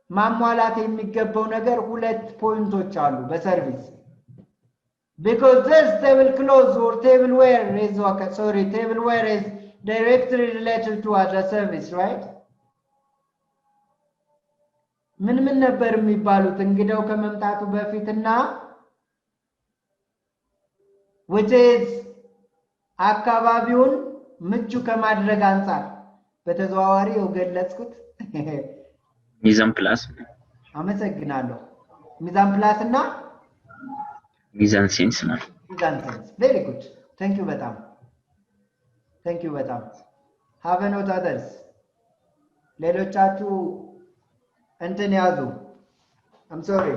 ማሟላት የሚገባው ነገር ሁለት ፖይንቶች አሉ በሰርቪስ because this table close or tableware is tableware is directly related to other service right ምን ነበር የሚባሉት እንግዳው ከመምጣቱ በፊትና which is አካባቢውን ምቹ ከማድረግ አንፃር በተዘዋዋሪ ገለጽኩት ሚዛን ፕላስ አመሰግናለሁ ሚዛን ፕላስ እና ሚዛን ሴንስ ነው ሚዛን ሴንስ very good thank you በጣም have a note others ሌሎቻችሁ እንትን ያዙ I'm sorry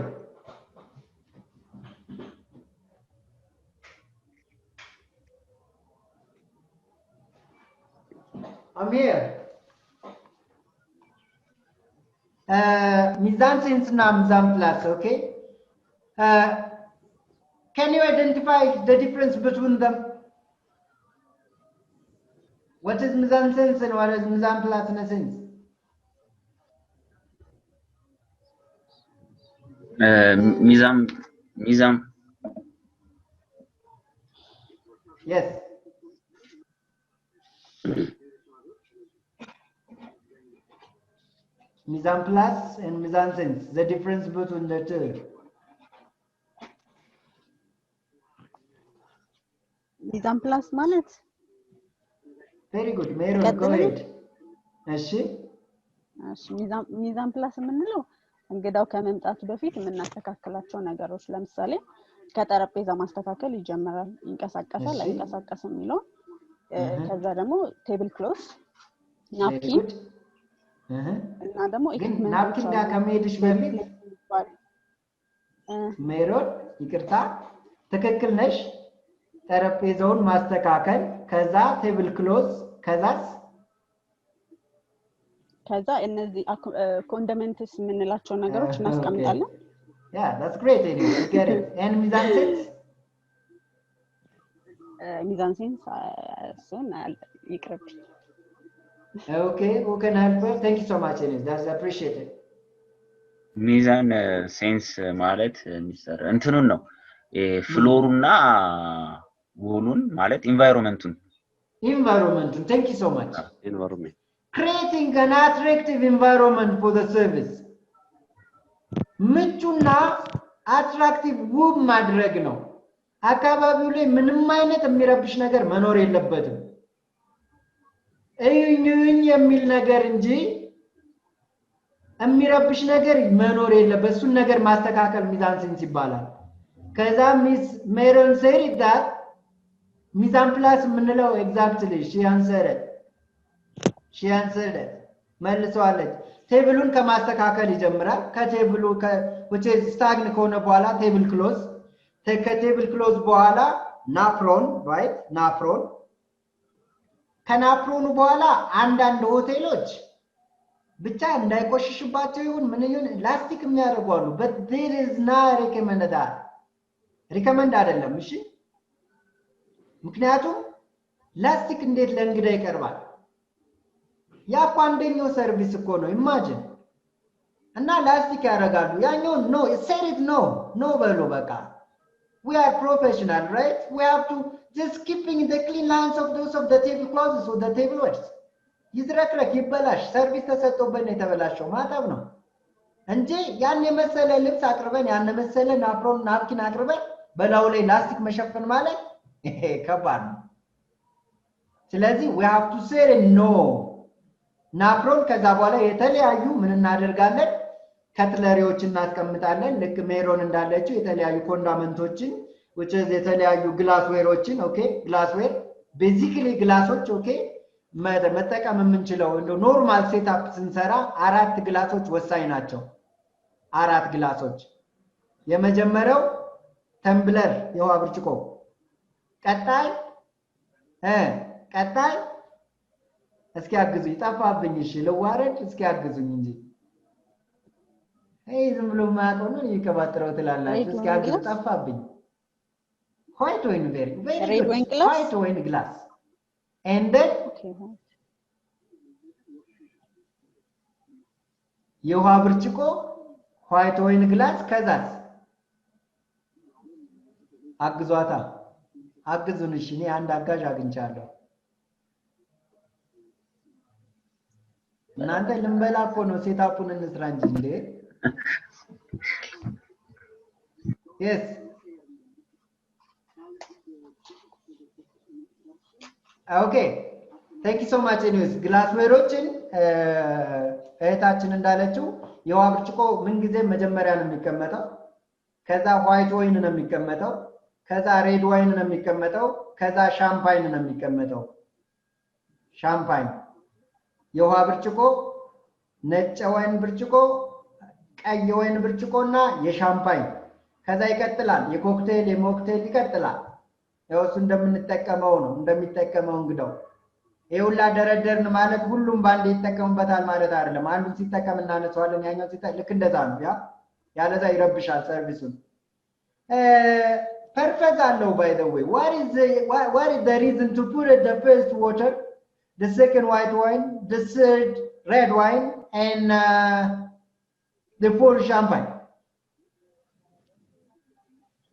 I'm here ሚዛን ሴንስ እና ሚዛን ፕላስ okay Can you identify the difference between them? What is mise en scène and what is mise en place in a sense? ሚዛም Yes. Mise en place and mise en scène. The difference between the two. ሚዛን ፕላስ ማለት Very good. Meron, go ahead. እሺ ሚዛን ፕላስ የምንለው እንግዳው ከመምጣቱ በፊት የምናስተካክላቸው ነገሮች ለምሳሌ ከጠረጴዛ ማስተካከል ይጀምራል ይንቀሳቀሳል አይንቀሳቀስም የሚለው ከዛ ደግሞ ቴብል ክሎዝ ናፕኪን እና ደግሞ ናፕኪን ጋር ከመሄድሽ በፊት ሜሮን ይቅርታ ትክክል ነሽ ጠረጴዛውን ማስተካከል ከዛ ቴብል ክሎዝ ከዛ እነዚህ ኮንደመንትስ የምንላቸው ነገሮች እናስቀምጣለን Yeah, that's great. You get it. And mise en scène, soon ይቅርብ Okay, who can help her? Thank you so much, Enes. That's appreciated. ሚዛን ሴንስ ማለት ሚስተር እንትኑን ነው ፍሎሩና ወሉን ማለት ኢንቫይሮንመንቱን Thank you so much. Environment. Creating an attractive environment for the service. ምቹና አትራክቲቭ ውብ ማድረግ ነው አካባቢው ላይ ምንም አይነት የሚረብሽ ነገር መኖር የለበትም እዩኝ የሚል ነገር እንጂ የሚረብሽ ነገር መኖር የለበት እሱን ነገር ማስተካከል ሚዛን ሴንስ ይባላል ከዛ ሚስ ሜሮን said that ሚዛን ፕላስ የምንለው exactly she answered it መልሰዋለች ቴብሉን ከማስተካከል ይጀምራል ከቴብሉ which is stagnant ከሆነ በኋላ ቴብል ክሎዝ ከቴብል ክሎዝ በኋላ ናፕሮን right ናፕሮን ከናፕሮኑ በኋላ አንዳንድ ሆቴሎች ብቻ እንዳይቆሽሽባቸው ይሁን ምን ይሁን ላስቲክ የሚያደርጉ አሉ but there is not recommend አይደለም እሺ ምክንያቱም ላስቲክ እንዴት ለእንግዳ ይቀርባል ያ ቋንደኛው ሰርቪስ እኮ ነው ኢማጂን እና ላስቲክ ያደርጋሉ ያኛው no said it no በሉ በቃ we are professional right we have to just keeping the clean lines of those of the table clothes or the table words ይዝረክረክ ይበላሽ ሰርቪስ ተሰጥቶበት ነው የተበላሸው ማጠብ ነው እንጂ ያን የመሰለ ልብስ አቅርበን ያን የመሰለ ናፕሮን ናፕኪን አቅርበን በላው ላይ ላስቲክ መሸፈን ማለት ከባድ ነው ስለዚህ we have to say no ናፕሮን ከዛ በኋላ የተለያዩ ምን እናደርጋለን ከትለሪዎችን እናስቀምጣለን ልክ ሜሮን እንዳለችው የተለያዩ ኮንዳመንቶችን which is የተለያዩ ግላስዌሮችን ኦኬ ግላስዌር basically ግላሶች ኦኬ መጠቀም የምንችለው እንደ ኖርማል ሴትአፕ ስንሰራ አራት ግላሶች ወሳኝ ናቸው አራት ግላሶች የመጀመሪያው ተምብለር የውሃ ብርጭቆ ቀጣይ እስኪ አግዙኝ ጠፋብኝ እሺ ልዋረድ እስኪ አግዙኝ እንጂ ዝም ብሎ ማቆም ነው ይከባጥረው ትላላችሁ እስኪ አግዙ ጠፋብኝ white wine very good white wine glass and then የውሃ ብርጭቆ white wine glass ከዛስ አግዟታ አግዙን እሺ እኔ አንድ አጋዥ አግኝቻለሁ እናንተ ልምበላ እኮ ነው ሴታፑን እንስራ እንጂ እንዴ yes okay thank you so much anyways ግላስዌሮችን እህታችን እንዳለችው የውሃ ብርጭቆ ምን ጊዜ መጀመሪያ ነው የሚቀመጠው ከዛ ዋይት ዋይን ነው የሚቀመጠው ከዛ ሬድ ዋይን ነው የሚቀመጠው ከዛ ሻምፓይን ነው የሚቀመጠው ሻምፓይን የውሃ ብርጭቆ ነጭ ወይን ብርጭቆ ቀይ ወይን ብርጭቆና የሻምፓይን ከዛ ይቀጥላል የኮክቴል የሞክቴል ይቀጥላል ያው እሱ እንደምንጠቀመው ነው እንደሚጠቀመው እንግዳው ይውላ ደረደርን ማለት ሁሉም ባንድ ይተከሙበታል ማለት አይደለም አንዱን ሲተከም እናነሳዋለን ያኛው ሲተክ ልክ እንደዛ ነው ያለዛ ይረብሻል ሰርቪሱን purpose allow, by the way. What is the reason to put it the first water, the second white wine, the third red wine, and the fourth champagne?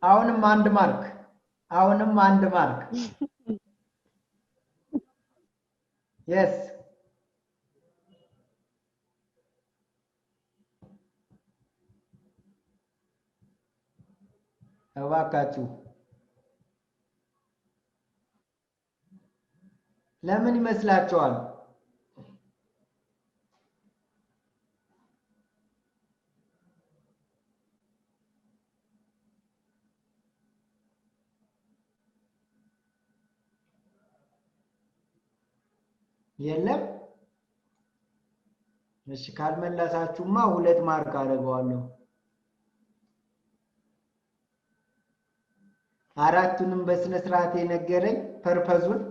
Aunum and mark. Yes. እባካችሁ ለምን ይመስላችኋል? የለም? እሺ ካልመለሳችሁማ 2 ማርክ አደርገዋለሁ። አራቱንም በስነ ስርዓት የነገረኝ ፐርፐዙን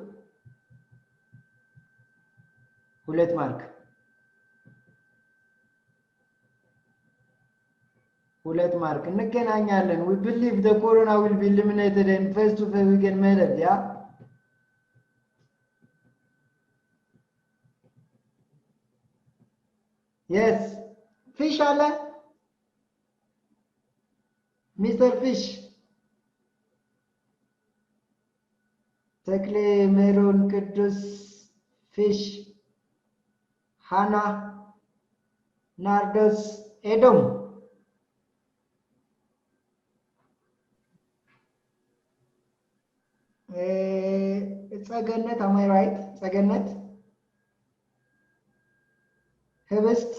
2 ማርክ 2 ማርክ እንገናኛለን። we believe the corona will be eliminated and face to face we can meet it. Yeah, yes. Fish ala Mr. Fish ተክሌ ሜሮን ቅዱስ ፊሽ ሃና ናርዶስ ኤዶም ጸገነት am I right? ጸገነት ህብስት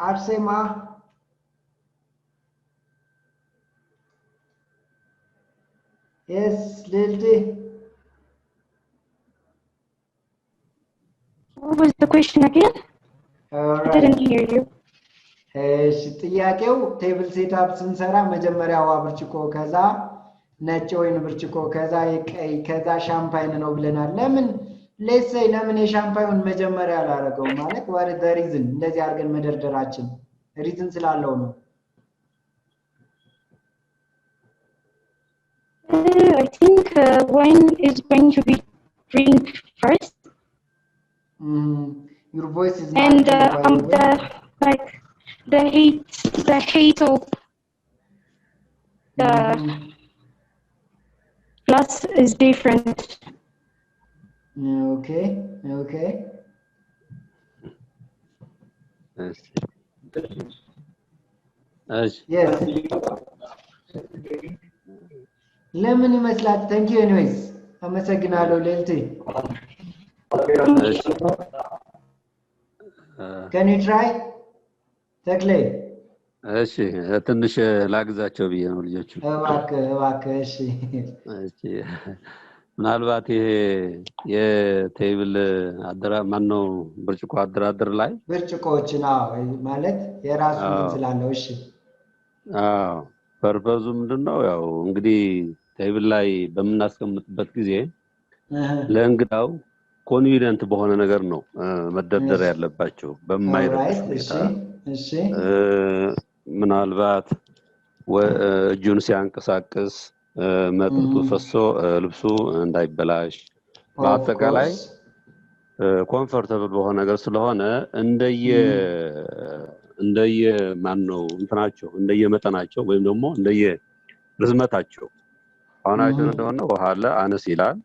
አርሴማ Yes, Lilti. What was the question again? Right. I didn't hear you. ጥያቄው ቴብል ሴትአፕ ስንሰራ መጀመሪያ ውሃ ብርጭቆ ከዛ ነጭ ወይን ብርጭቆ ከዛ የቀይ ከዛ ሻምፓይን ነው ብለናል። ለምን የሻምፓይኑን መጀመሪያ አላረገው ማለት what is the reason እንደዚህ አድርገን መደርደራችን ሪዝን ስላለው ነው። I think wine is going to be drink first. Your voice is not and the heat of the glass is different. Okay. Yes. ለምን ይመስላል? Thank you anyways. አመሰግናለሁ ሌልቲ። Can you try? ተክሌ እሺ ትንሽ ላግዛቸው ብዬ ነው ልጆቹ። እባክህ እሺ። ምናልባት ይሄ የቴብል ማነው ብርጭቆ አደራደር ላይ ብርጭቆችን ማለት የራሱ ስላለው እሺ። ፐርፐዙ ምንድነው? ያው እንግዲህ ቴብል ላይ በምናስቀምጥበት ጊዜ ለእንግዳው ኮንቪኒየንት በሆነ ነገር ነው መደርደር ያለባቸው በማይረብሽ ሁኔታ። እሺ ምናልባት እጁን ሲያንቀሳቅስ መጠጡ ፈሶ ልብሱ እንዳይበላሽ በአጠቃላይ ኮምፎርታብል በሆነ ነገር ስለሆነ እንደየ ማነው እንትናቸው እንደየመጠናቸው ወይም ደግሞ ርዝመታቸው አሁናቸው እንደሆነ ውሃ አለ አነስ ይላል።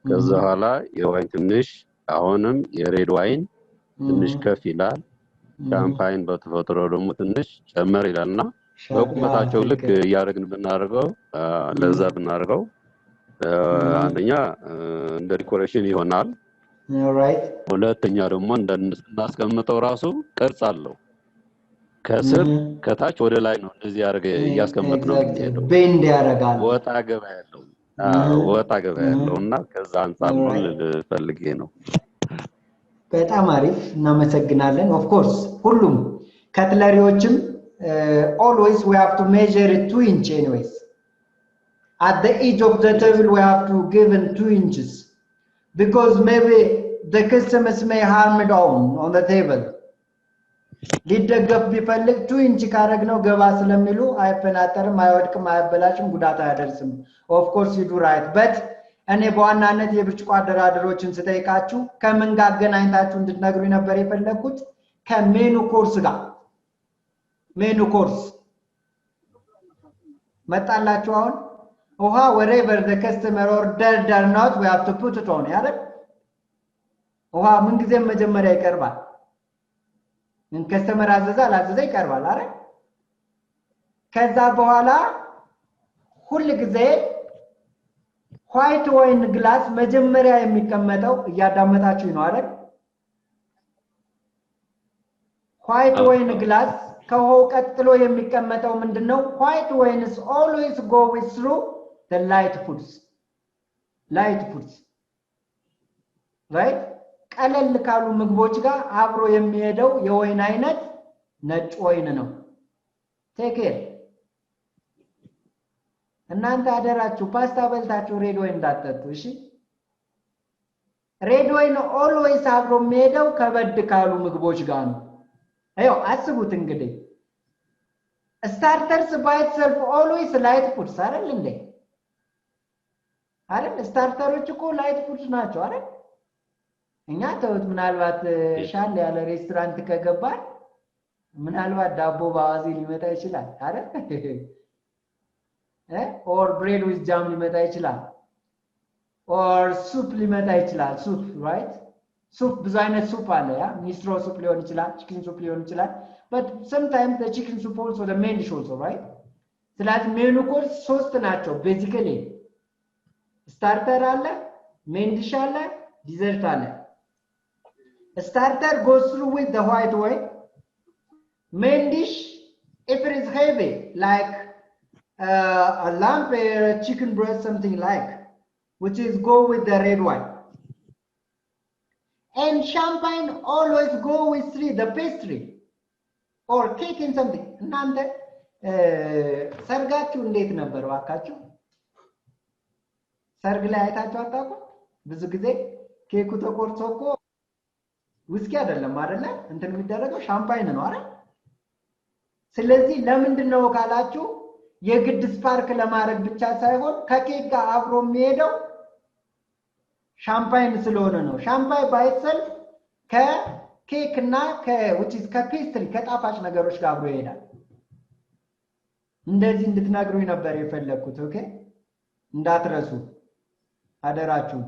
ከዛ በኋላ የዋይን ትንሽ አሁንም የሬድ ዋይን ትንሽ ከፍ ይላል። ሻምፓይን በተፈጥሮ ደግሞ ትንሽ ጨመር ይላልና በቁመታቸው ልክ እያደረግን ብናደርገው ለዛ ብናደርገው አንደኛ እንደ ዲኮሬሽን ይሆናል። ሁለተኛ ደግሞ እንደናስቀምጠው ራሱ ቅርጽ አለው። ከስር ከታች ወደ ላይ ነው እንደዚህ እያስቀመጥ ነው የሚሄደው። ቤንድ ያደርጋል። ወጣ ገባ ያለውና ከዛ አንፃር ነው ልፈልጌ ነው። በጣም አሪፍ እናመሰግናለን። ኦፍ ኮርስ ሁሉም ካትለሪዎችም always we have to measure it 2 inch anyways. At the edge of the table we have to give in 2 inches because maybe the customers may harm it on the table. ሊደገፍ ቢፈልግ 2 ኢንች ካረግነው ገባ ስለሚሉ አይፈናጠርም አይወድቅም አይበላሽም ጉዳት አያደርስም ኦፍ ኮርስ ዩ ዱ ራይት በት እኔ በዋናነት የብርጭቆ አደራደሮችን ስጠይቃችሁ ከምን ጋር አገናኝታችሁ እንድትነግሩኝ ነበር የፈለኩት ከሜኑ ኮርስ ጋር ሜኑ ኮርስ መጣላችሁ አሁን ውሃ wherever the customer ordered or not we have to put it on ያለ ውሃ ምን ጊዜ መጀመሪያ ይቀርባል ከስተመር አዘዛ አላዘዛ ይቀርባል አይደል ከዛ በኋላ ሁሉ ጊዜ white wine glass መጀመሪያ የሚቀመጠው እያዳመጣችሁ ነው አይደል white wine glass ከውሃው ቀጥሎ የሚቀመጠው ምንድነው white wines always go through the light foods right ቀለል ካሉ ምግቦች ጋር አብሮ የሚሄደው የወይን አይነት ነጭ ወይን ነው ቴክ ኬር እናንተ አደራችሁ ፓስታ በልታችሁ ሬድ ወይን እንዳትጠጡ እሺ ሬድ ወይን always አብሮ የሚሄደው ከበድ ካሉ ምግቦች ጋር ነው አየው አስቡት እንግዲህ starters by itself always light foods አይደል እንዴ አይደል ስታርተሮች እኮ ላይት ፉድስ ናቸው አይደል እኛ ተውት ምናልባት ሻል ያለ ሬስቶራንት ከገባን ምናልባት ዳቦ ባዋዚ ሊመጣ ይችላል አይደል or bread with jam ሊመጣ ይችላል or soup ሊመጣ ይችላል soup right soup ብዙ አይነት soup አለ ያ ሚስትሮ soup ሊሆን ይችላል chicken soup ሊሆን ይችላል but sometimes the chicken soup also the main dish also right ስለዚህ ሜኑ ኮርስ ሶስት ናቸው basically starter አለ main dish አለ dessert አለ starter goes through with the white wine main dish if it is heavy like a lamb or a chicken breast something like which is go with the red wine and champagne always go with the pastry or cake and something እናንተ ሰርጋችሁ እንዴት ነበር ዋካችሁ ሰርግ ላይ አይታችሁ አጣቁ ብዙ ጊዜ ኬኩ ተቆርጦ እኮ ውስኪ አይደለም አይደለ እንትን የሚደረገው ሻምፓይን ነው አይደል ስለዚህ ለምንድን ነው ካላችሁ የግድ ስፓርክ ለማድረግ ብቻ ሳይሆን ከኬክ ጋር አብሮ የሚሄደው ሻምፓይን ስለሆነ ነው ሻምፓይን ባይሰል ከኬክ እና which is ከፔስትሪ ከጣፋጭ ነገሮች ጋር አብሮ ይሄዳል እንደዚህ እንድትናገሩኝ ነበር የፈለኩት ኦኬ እንዳትረሱ አደራችሁ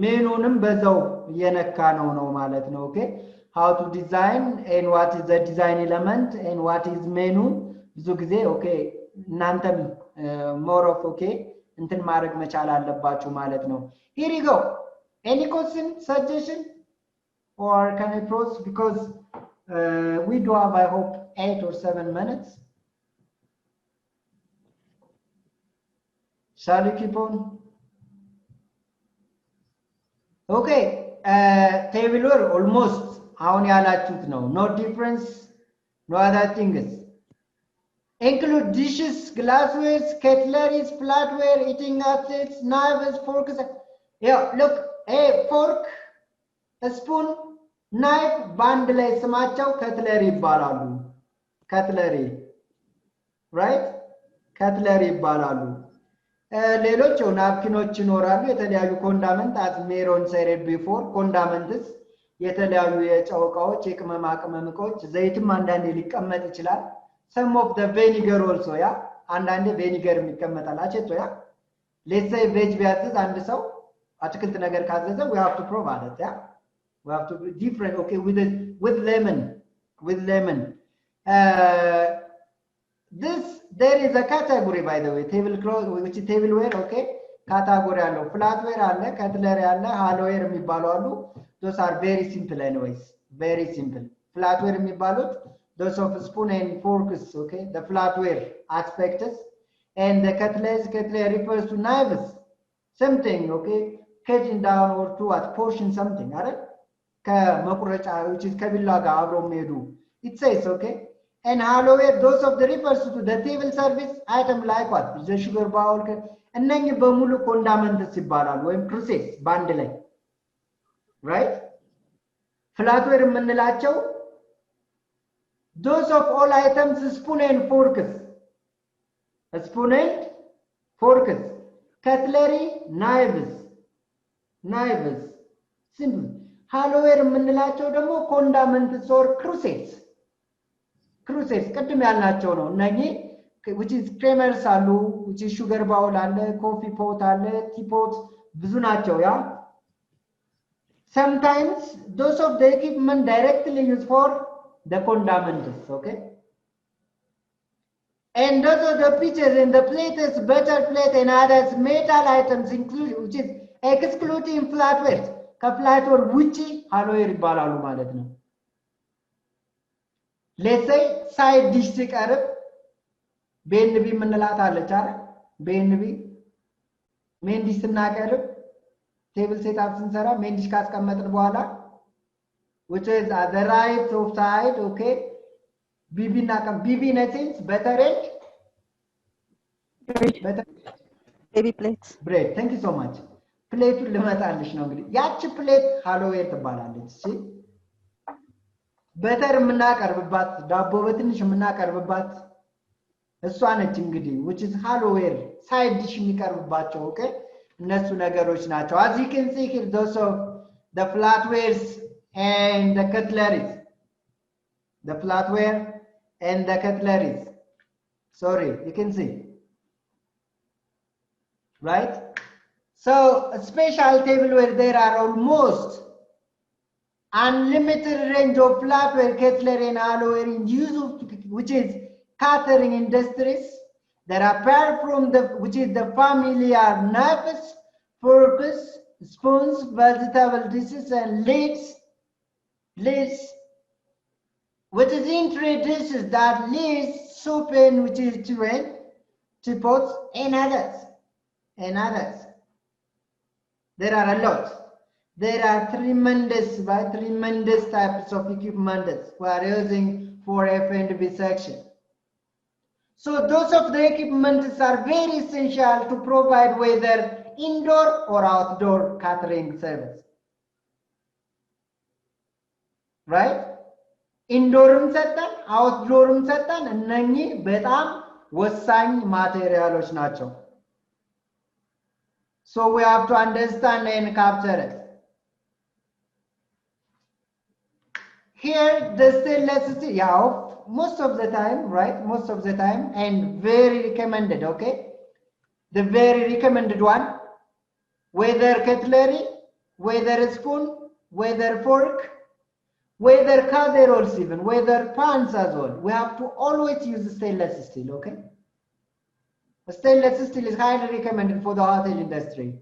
ሜኑንም በዛው የነካ ነው ማለት ነው ኦኬ how to design and what is the design element and what is menu ብዙ ጊዜ ኦኬ እናንተም more of okay እንትን ማድረግ መቻል አለባችሁ ማለት ነው here you go any question suggestion or can I proceed because we do have I hope 8 or 7 minutes shall we keep on okay table were almost አሁን ያላችሁት ነው no difference no other things include dishes glassware cutlery flatware eating utensils knives forks yeah look a fork a spoon knife band ላይ ስማቸው cutlery ይባላሉ cutlery right cutlery ይባላሉ ሌሎች ናፕኪኖች ይኖራሉ የተለያዩ ኮንዳመንት as Meron said before ኮንዳመንትስ የተለያዩ የጨውቃዎች የቅመማ ቅመምቆች ዘይትም አንዳንዴ ሊቀመጥ ይችላል some of the vinegar also ያ አንዳንዴ vinegar የሚቀመጣል አቸቶ ያ let's say veg ቢያዝዝ አንድ ሰው አትክልት ነገር ካዘዘ we have to provide it ያ we have to be different okay with lemon this there is a category by the way tablecloth which is tableware okay category አለው flatware አለ cutlery አለ hallware የሚባሉ አሉ those are very simple anyways very simple flatware የሚባሉት those of spoon and forks okay the flatware aspects and the cutlery refers to knives something okay cutting down or to at portion something አይደል ከመቁረጫ which is ከቢላዋ ጋር አብሮ የሚሄዱ it says okay and hallware those of the refers to the table service item like what the sugar bowl እነኚህ በሙሉ ኮንዳመንትስ ይባላሉ ወይም ፕሮሴስ ባንድ ላይ right flatware የምንላቸው those of all items spoon and forks cutlery knives simple halloware የምንላቸው ደግሞ condiments or crucibles ቅድም ያልናቸው ነው እነኚህ which is cremers አሉ which is sugar bowl አለ coffee pot አለ tea pot ብዙ ናቸው ያ sometimes those of the equipment directly used for the condiments okay and those of the pitchers and the plates butter plate and others metal items include which is excluding flatware ከፍላትዌር ውጪ halloware ይባላሉ ማለት ነው let's say side dish ሲቀርብ ቤንቢ ምንላት አለች አይደል ቤንቢ ሜን ዲሽ ስናቀርብ ቴብል ሴትአፕ ስንሰራ ሜን ዲሽ ካስቀመጥን በኋላ which is at the right of side okay ቢቢ እና ቢቢ ነቲንስ better and baby plates bread thank you so much ፕሌቱን ልመጣልሽ ነው እንግዲህ ያቺ ፕሌት halloware ትባላለች እሺ በተር ምናቀርብባት ዳቦ በትንሽ ምናቀርብባት እሷ ነች እንግዲህ which is halloware side dish የሚቀርብባቸው okay እነሱ ነገሮች ናቸው as you can see here those of the flatwares and the cutleries sorry you can see right so a special tableware there are almost unlimited range of flatware cutlery and halloware in use of, which is catering industries that apart from the which is the familiar knives forks spoons vegetable dishes and lids which is entry dishes that lids soup and which is teapots and others there are a lot there are tremendous types of equipment we are using for F&B section so those of the equipments are very essential to provide whether indoor or outdoor catering service right indoorም ሰጠን outdoorም ሰጠን እነኚህ በጣም ወሳኝ ማቴሪያሎች ናቸው so we have to understand and capture it here the stainless steel yeah most of the time right and very recommended okay the very recommended one whether cutlery whether spoon whether fork whether casseroles even whether pans as well we have to always use stainless steel okay stainless steel is highly recommended for the hotel industry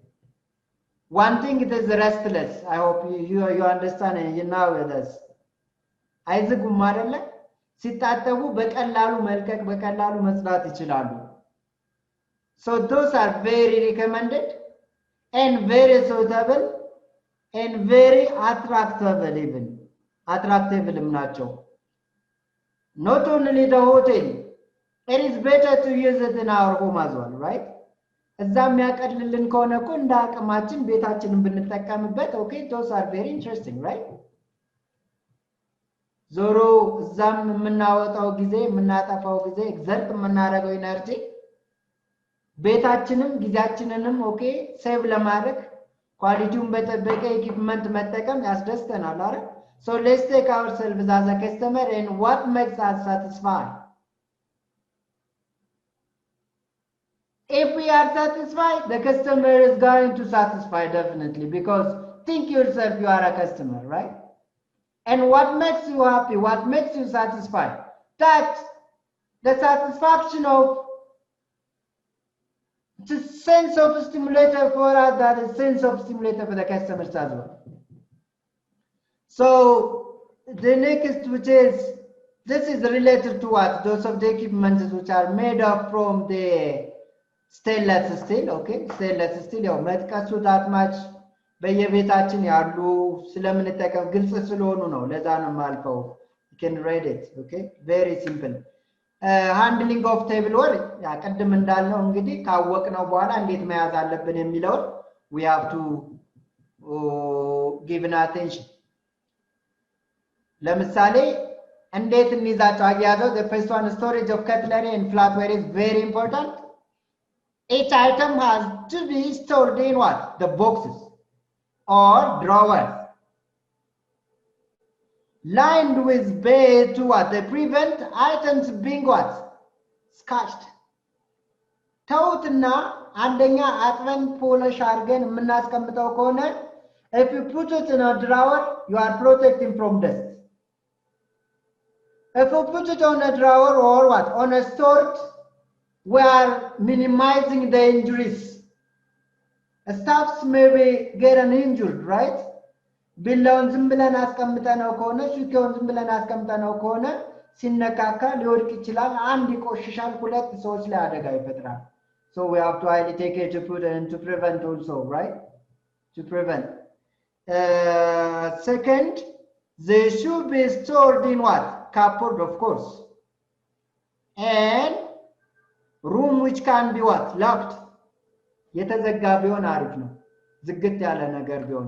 one thing it is rustless I hope you understand and you know with us አይዝጉም አይደለ ሲታጠቡ በቀላሉ መልቀቅ በቀላሉ መስራት ይችላሉ so those are very recommended and very suitable and very attractive ናቸው not only the hotel it is better to use it in our home as well right እዛም ያቀልልን ከሆነ እኮ እንደ አቅማችን ቤታችንን ብንጠቀምበት okay those are very interesting right ዞሮ እዛም የምናወጣው ጊዜ የምናጠፋው ጊዜ ኤግዘርት የምናደርገው ኢነርጂ ቤታችንም ጊዜያችንንም ኦኬ ሴቭ ለማድረግ ኳሊቲውን በጠበቀ ኢኩዊፕመንት መጠቀም ያስደስተናል አይደል so let's take ourselves as a customer and what makes us satisfied if we are satisfied the customer is going to satisfy definitely because think yourself you are a customer right and what makes you happy what makes you satisfied that the satisfaction of the sense of stimulator for us that is sense of stimulator for the customers as well so the next which is this is related to what those of the equipments which are made up from the stainless steel okay stainless steel ያው መጥቀሱ that much በየቤታችን ያሉ ስለምንጠቀም ግልጽ ስለሆኑ ነው ለዛ ነው ማልፈው you can read it okay very simple handling of tableware ያ ቀደም እንዳልነው እንግዲህ ካወቅነው በኋላ እንዴት መያዝ አለብን የሚለው we have to give an attention ለምሳሌ እንዴት እንይዛቸው አያያዘው the first one storage of cutlery and flatware is very important. Each item has to be stored in what? The boxes or drawers lined with bait to what? They prevent items being what? Scratched. ተውትና አንደኛ አጥበን ፖሊሽ አድርገን የምናስቀምጠው ከሆነ if you put it in a drawer you are protecting from dust. If you put it on a drawer or what? On a storage, we are minimizing the injuries. Staffs maybe get an injured, right? ቢላውን ዝም ብለን አስቀምጠነው ከሆነ ሹኬውን ዝም ብለን አስቀምጠነው ከሆነ ሲነካካ ሊወድቅ ይችላል አንድ ይቆሽሻል ሁለት ሰዎች ላይ አደጋ ይፈጥራል. So we have to highly take care to put and to prevent also, right? To prevent. Second, they should be stored in what? Cupboard, of course. And room which can be what? Locked. የተዘጋ ቢሆን አሪፍ ነው ዝግት ያለ ነገር ቢሆን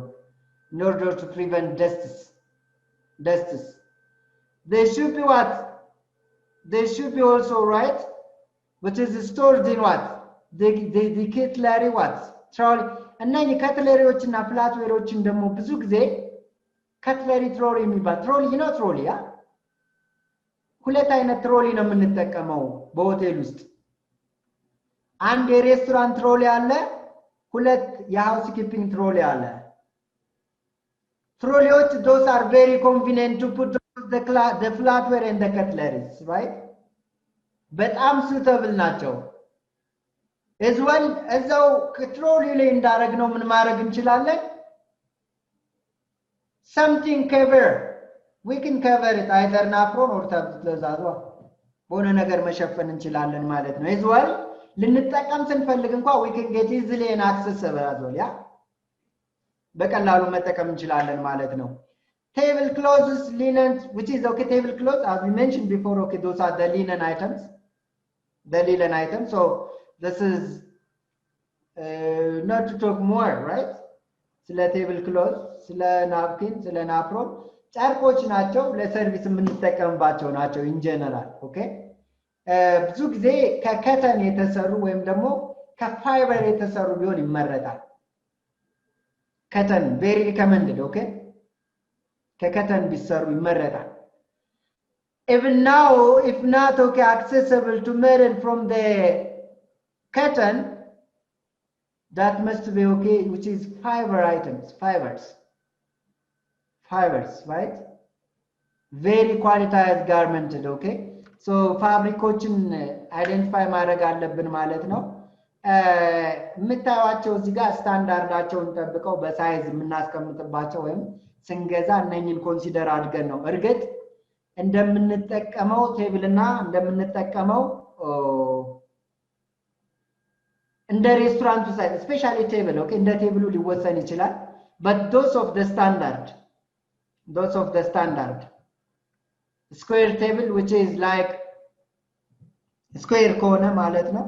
in order to prevent dusts. They should be what? They should be also right, which is stored in what? The cutlery what? Trolley. እና የካትለሪዎችና ፍላትዌሮችን ደግሞ ብዙ ጊዜ ካትለሪ ትሮሊ የሚባል ትሮሊ ነው ትሮሊ ያ ሁለት አይነት ትሮሊ ነው የምንጠቀመው በሆቴል ውስጥ አንድ የሬስቶራንት ትሮሊ አለ ሁለት የሃውስ ኪፒንግ ትሮሊ አለ ትሮሊዎች those are very convenient to put the flatware and the cutleries, right? በጣም suitable ናቸው as well እዛው ትሮሊ ላይ እንዳረግነው ምን ማድረግ እንችላለን something cover we can cover it either napron or ተዛዟ በሆነ ነገር መሸፈን እንችላለን ማለት ነው as well ልንጠቀም ስንፈልግ እንኳን we can get easily and accessible as well ያ በቀላሉ መጠቀም እንችላለን ማለት ነው tablecloths linens which is okay tablecloth as we mentioned before okay those are the linen items so this is not to talk more right ስለ tablecloth ስለ napkin ስለ napron ጨርቆች ናቸው ለሰርቪስ የምንጠቀምባቸው ናቸው in general okay ብዙ ጊዜ ከከተን የተሰሩ ወይም ደግሞ ከፋይበር የተሰሩ ቢሆን ይመረጣል cotton very recommended okay ከከተን ቢሰሩ ይመረጣል even now if not okay accessible to metal from the cotton that must be okay which is fiber items fibers right very qualitized garmented okay so fabricoችን identify ማድረግ አለብን ማለት ነው ምታዋቸው እዚህ ጋር ስታንዳርዳቸውን ተጠብቀው በሳይዝ የምናስቀምጥባቸው ወይም ስንገዛ እነኝን ኮንሲደር አድርገን ነው እርግጥ እንደምንጠቀመው ቴብልና እንደምንጠቀመው እንደ ሬስቶራንቱ ሳይዝ ስፔሻሊ ቴብል ኦኬ እንደ ቴብሉ ሊወሰን ይችላል but those of the standard square table which is like square ከሆነ ማለት ነው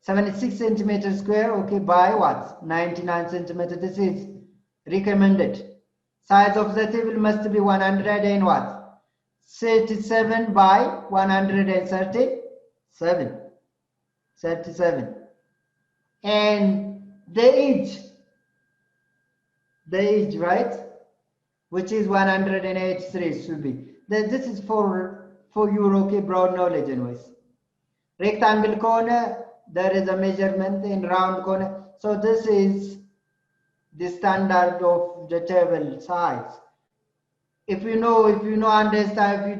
76 centimeter square okay by what 99 centimeter this is recommended size of the table must be 100 and what 37 by 137 and the edge right which is 183 should be this is for your okay broad knowledge anyways rectangle corner there is a measurement in round corner so this is the standard of the table size if you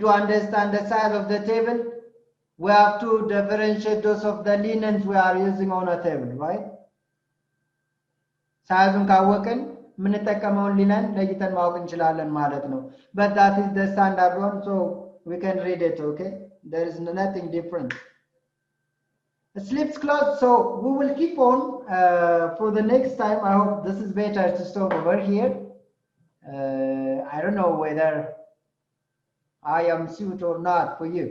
do understand the size of the table we have to differentiate those of the linens we are using on a table right size ካወቅን ምንጠቀመውን ሊነን ለይተን ማወቅ እንችላለን ማለት ነው but that is the standard one so we can read it okay there is nothing different slips cloth so we will keep on for the next time I hope this is better to stop over here I don't know whether I am suited or not for you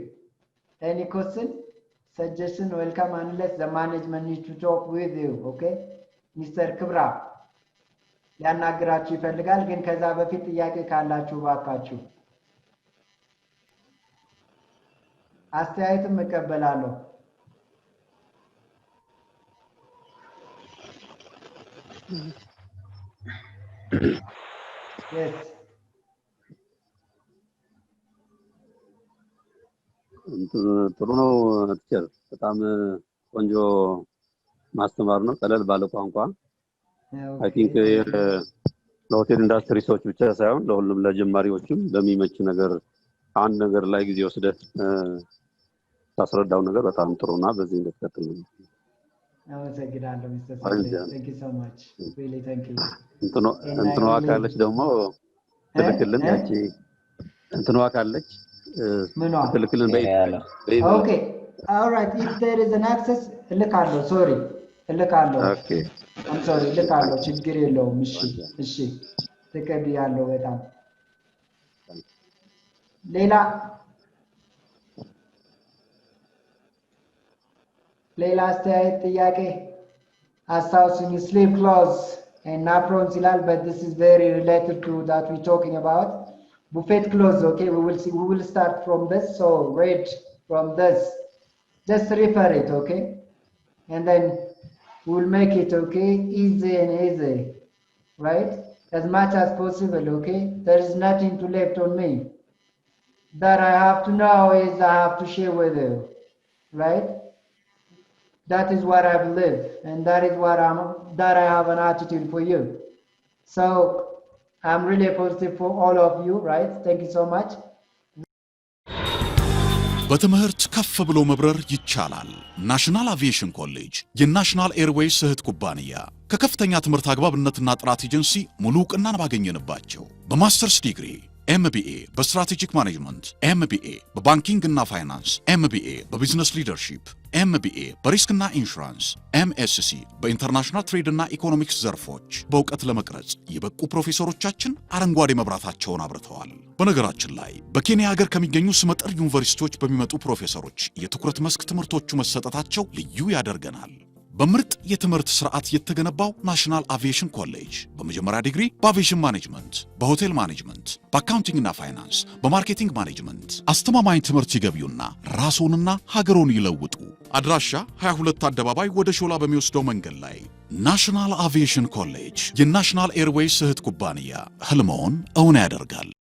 any question suggestion welcome unless the management needs to talk with you okay Mr. Kibra ሊያናግራችሁ ይፈልጋል ግን ከዛ በፊት ጥያቄ ካላችሁ ባካችሁ አስተያየትም እቀበላለሁ። yes ጥሩ ነው ቲቸር በጣም ቆንጆ ማስተማር ነው ቀለል ባለ ቋንቋ አይ ቲንክ ለሆቴል ኢንዱስትሪ ሰዎች ብቻ ሳይሆን ለሁሉም ለጀማሪዎችም ለሚመች ነገር አንድ ነገር ላይ ጊዜ ወስደህ ታስረዳው ነገር በጣም ጥሩና በዚህ እንደተከተል ነው አመሰግናለሁ ሚስተር ሳይድ thank you so much really thank you እንትኑ አካለች ደግሞ ትልክልን ያቺ እንትኑ አካለች ትልክልን okay all right if there is an access ልካለሁ sorry ልካለሁ okay I'm sorry ልካለሁ ችግር የለውም እሺ ተቀበያለሁ በጣም ሌላ አስተያየት ጥያቄ አሳውሲንግ sleep clause and napron silal but this is very related to that we talking about buffet clause okay we will start from this so read from this just refer it okay and then we'll make it okay easy and easy right as much as possible okay there is nothing to left on me that I have to know is I have to share with you right that is what I've lived and that is what that I have an attitude for you so I'm really positive for all of you right thank you so much በትምህርት ከፍ ብሎ መብረር ይቻላል ናሽናል አቪዬሽን ኮሌጅ የናሽናል ኤርዌይስ እህት ኩባንያ ከከፍተኛ ትምህርት አግባብነትና ጥራት ኤጀንሲ ሙሉ ዕውቅናን ባገኘንባቸው በማስተርስ ዲግሪ MBA በስትራቴጂክ ማኔጅመንት MBA በባንኪንግ እና ፋይናንስ MBA በቢዝነስ ሊደርሺፕ MBA በሪስክና ኢንሹራንስ MSc በኢንተርናሽናል ትሬድ እና ኢኮኖሚክስ ዘርፎች በእውቀት ለመቅረጽ የበቁ ፕሮፌሰሮቻችን አረንጓዴ መብራታቸውን አብርተዋል። በነገራችን ላይ በኬንያ ሀገር ከሚገኙ ስመጥር ዩኒቨርሲቲዎች በሚመጡ ፕሮፌሰሮች የትኩረት መስክ ትምህርቶቹ መሰጠታቸው ልዩ ያደርገናል። በምርጥ የትምህርት ስርዓት የተገነባው ናሽናል አቪዬሽን ኮሌጅ በመጀመሪያ ዲግሪ በአቪዬሽን ማኔጅመንት፣ በሆቴል ማኔጅመንት፣ በአካውንቲንግ እና ፋይናንስ፣ በማርኬቲንግ ማኔጅመንት አስተማማኝ ትምህርት ይገቢውና ራስዎንና ሀገሮን ይለውጡ። አድራሻ 22 አደባባይ ወደ ሾላ በሚወስደው መንገድ ላይ ናሽናል አቪዬሽን ኮሌጅ የናሽናል ኤርዌይስ እህት ኩባንያ ህልሞን እውን ያደርጋል።